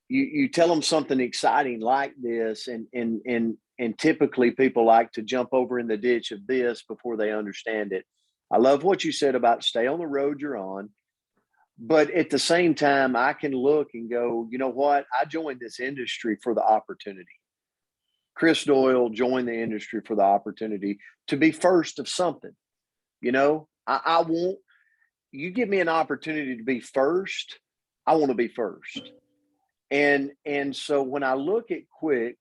S3: you tell them something exciting like this, and typically people like to jump over in the ditch of this before they understand it. I love what you said about stay on the road you're on. But at the same time, I can look and go, you know what? I joined this industry for the opportunity. Chris Doyle joined the industry for the opportunity to be first of something. You know, I want, you give me an opportunity to be first, I want to be first. And so when I look at KWIK,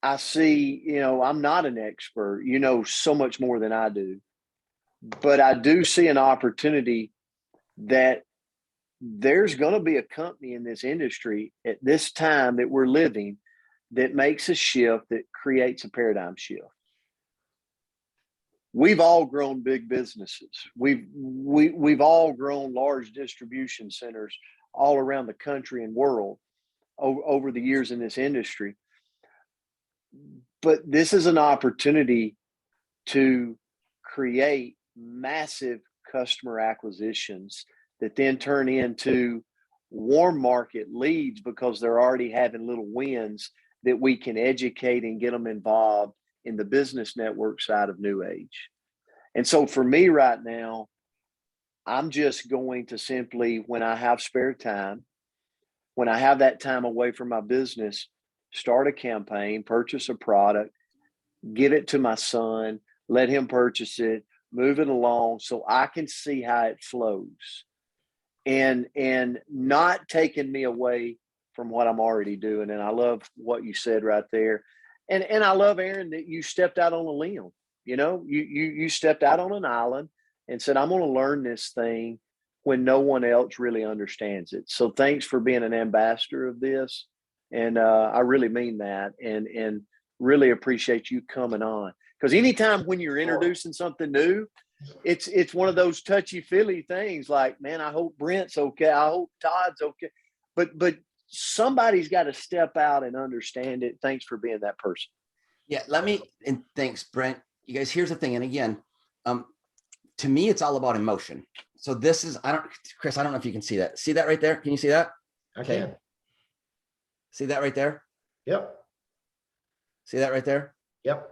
S3: I see, you know, I'm not an expert, you know, so much more than I do, but I do see an opportunity that there's going to be a company in this industry at this time that we're living that makes a shift, that creates a paradigm shift. We've all grown big businesses. We've all grown large distribution centers all around the country and world over the years in this industry. But this is an opportunity to create massive customer acquisitions that then turn into warm market leads because they're already having little wins that we can educate and get them involved in the business network side of New Age. And so for me right now, I'm just going to simply, when I have spare time, when I have that time away from my business, start a campaign, purchase a product, give it to my son, let him purchase it, move it along so I can see how it flows, and not taking me away from what I'm already doing. And I love what you said right there. And I love, Aaron, that you stepped out on a limb. You know, you stepped out on an island and said, I'm going to learn this thing when no one else really understands it. So thanks for being an ambassador of this. And I really mean that, and really appreciate you coming on. Because anytime when you're introducing something new, it's one of those touchy-feely things like, man, I hope Brent's okay. I hope Todd's okay. But somebody's got to step out and understand it. Thanks for being that person.
S6: Yeah, and thanks, Brent. You guys, here's the thing. And again, to me, it's all about emotion. So this is, Chris, I don't know if you can see that. See that right there? Can you see that?
S1: I can.
S6: See that right there?
S1: Yep.
S6: See that right there?
S1: Yep.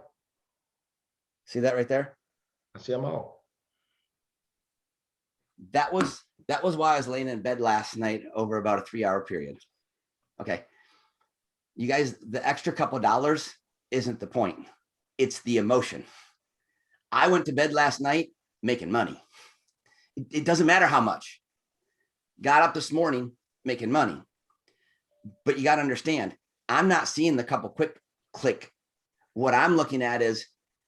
S6: See that right there?
S1: I see them all.
S6: That was why I was laying in bed last night over about a 3-hour period. Okay. You guys, the extra couple of dollars isn't the point. It's the emotion. I went to bed last night making money. It doesn't matter how much. Got up this morning making money. But you got to understand, I'm not seeing the couple quick click. What I'm looking at is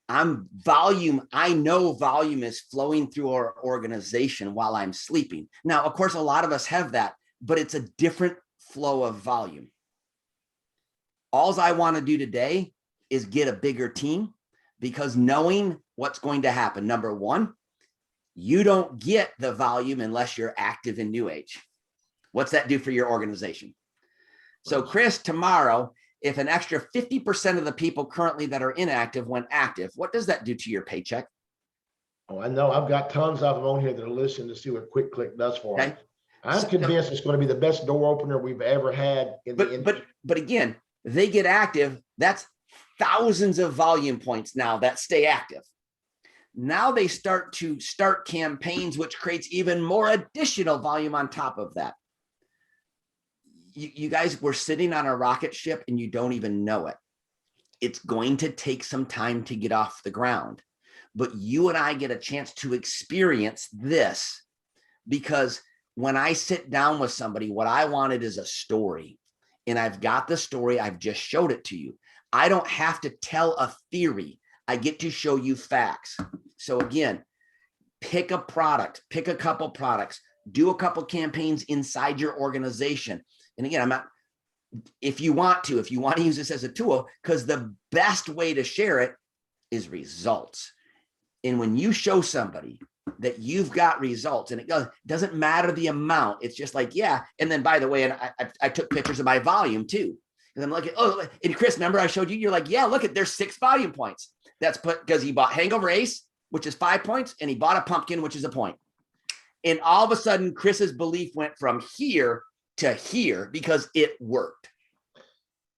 S6: volume. I know volume is flowing through our organization while I'm sleeping. Now, of course, a lot of us have that, but it's a different flow of volume. All I want to do today is get a bigger team, because knowing what's going to happen. Number one, you don't get the volume unless you're active in New Age. What's that do for your organization? So Chris, tomorrow, if an extra 50% of the people currently that are inactive went active, what does that do to your paycheck?
S1: Oh, I know. I've got tons of them on here that are listening to see what Quick Click does for them. I'm convinced it's going to be the best door opener we've ever had in the industry.
S6: But again, they get active. That's thousands of volume points now that stay active. Now they start campaigns, which creates even more additional volume on top of that. You guys were sitting on a rocket ship and you don't even know it. It's going to take some time to get off the ground, but you and I get a chance to experience this, because when I sit down with somebody, what I wanted is a story, and I've got the story. I've just showed it to you. I don't have to tell a theory. I get to show you facts. So again, pick a product, pick a couple products, do a couple campaigns inside your organization. And again, if you want to use this as a tool, because the best way to share it is results. And when you show somebody that you've got results, and it doesn't matter the amount, it's just like, yeah. And then, by the way, and I took pictures of my volume too. And I'm like, oh, and Chris, remember I showed you, you're like, yeah, look, there's 6 volume points. That's because he bought Hangover Ace, which is 5 points, and he bought a pumpkin, which is a point. And all of a sudden, Chris's belief went from here to here because it worked.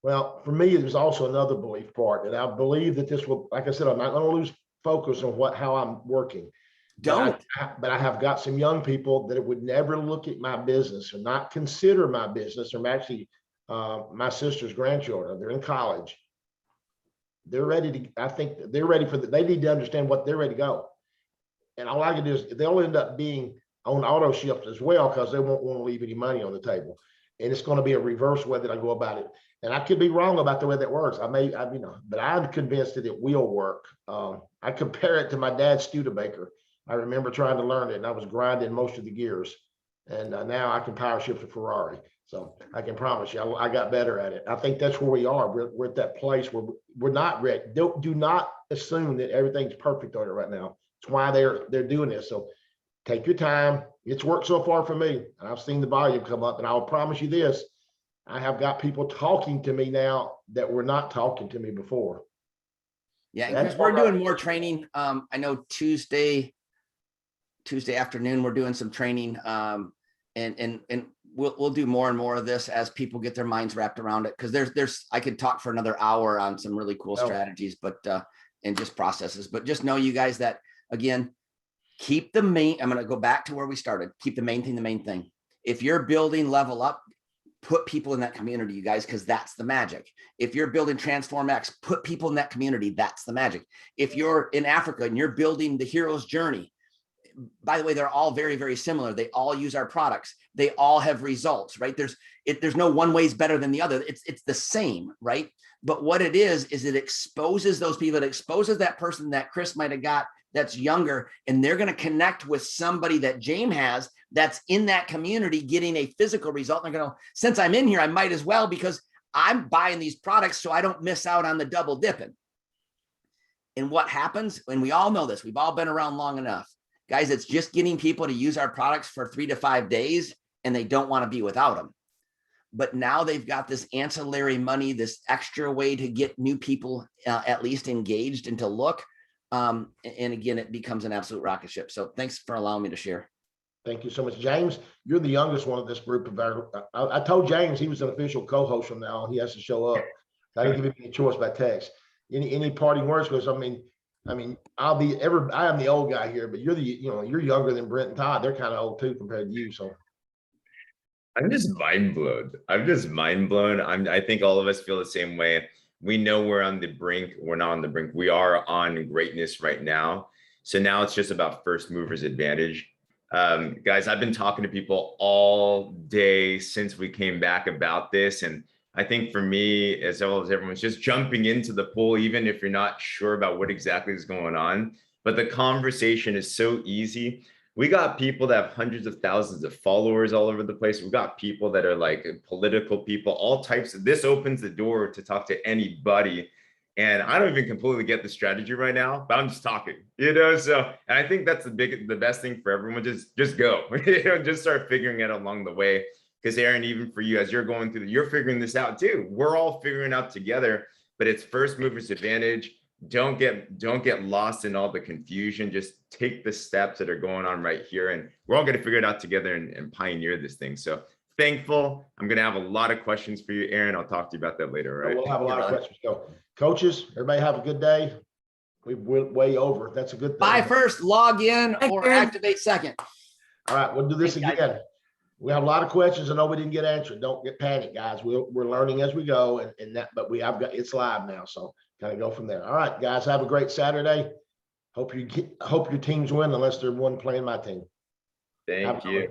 S1: Well, for me, there's also another belief part, and I believe that this will, like I said, I'm not going to lose focus on how I'm working.
S6: Don't.
S1: But I have got some young people that would never look at my business or not consider my business. Or actually, my sister's grandchildren, they're in college. They're ready to, I think they're ready for they need to understand what they're ready to go. And all I can do is they'll end up being on auto shift as well, because they won't want to leave any money on the table. And it's going to be a reverse way that I go about it. And I could be wrong about the way that works. But I'm convinced that it will work. I compare it to my dad's Studebaker. I remember trying to learn it, and I was grinding most of the gears. And now I can power shift a Ferrari. So I can promise you, I got better at it. I think that's where we are. We're at that place where we're not ready. Do not assume that everything's perfect on it right now. It's why they're doing this. So take your time. It's worked so far for me. I've seen the volume come up, and I'll promise you this. I have got people talking to me now that were not talking to me before.
S6: Yeah, because we're doing more training. I know Tuesday afternoon, we're doing some training. And we'll do more and more of this as people get their minds wrapped around it. Because I could talk for another hour on some really cool strategies, but and just processes. But just know, you guys, that again, keep the main. I'm going to go back to where we started. Keep the main thing the main thing. If you're building Level Up, put people in that community, you guys, because that's the magic. If you're building Transform X, put people in that community. That's the magic. If you're in Africa and you're building the hero's journey, by the way, they're all very, very similar. They all use our products. They all have results, right? There's no one way is better than the other. It's the same, right? But what it is it exposes those people. It exposes that person that Chris might have got that's younger, and they're going to connect with somebody that James has that's in that community getting a physical result. And they're going to, since I'm in here, I might as well, because I'm buying these products so I don't miss out on the double dipping. And what happens, and we all know this, we've all been around long enough, guys, it's just getting people to use our products for 3 to 5 days, and they don't want to be without them. But now they've got this ancillary money, this extra way to get new people at least engaged and to look. And again, it becomes an absolute rocket ship. So thanks for allowing me to share.
S1: Thank you so much. James, you're the youngest one of this group. I told James he was an official co-host from now on. He has to show up. I didn't give him any choice by text. Any parting words? Because I am the old guy here, but you're younger than Brent and Todd. They're kind of old too compared to you. So
S7: I'm just mind blown. I think all of us feel the same way. We know we're on the brink. We're not on the brink. We are on greatness right now. So now it's just about first movers advantage. Guys, I've been talking to people all day since we came back about this. And I think for me, as well as everyone's just jumping into the pool, even if you're not sure about what exactly is going on, but the conversation is so easy. We got people that have hundreds of thousands of followers all over the place. We've got people that are like political people, all types of, this opens the door to talk to anybody. And I don't even completely get the strategy right now, but I'm just talking, so, and I think that's the best thing for everyone. Just go, just start figuring it along the way. Because Aaron, even for you, as you're going through, you're figuring this out too. We're all figuring out together, but it's first movers advantage. Don't get lost in all the confusion. Just take the steps that are going on right here, and we're all going to figure it out together and pioneer this thing. So thankful. I'm going to have a lot of questions for you, Aaron. I'll talk to you about that later. Right?
S1: We'll have a lot of questions. So, coaches, everybody have a good day. We went way over. That's a good thing.
S6: Buy first, log in, or activate second.
S1: All right, we'll do this again. We have a lot of questions. I know we didn't get answered. Don't get panicked, guys. We're learning as we go, but it's live now, so kind of go from there. All right, guys, have a great Saturday. Hope your teams win, unless they're one playing my team.
S7: Thank you.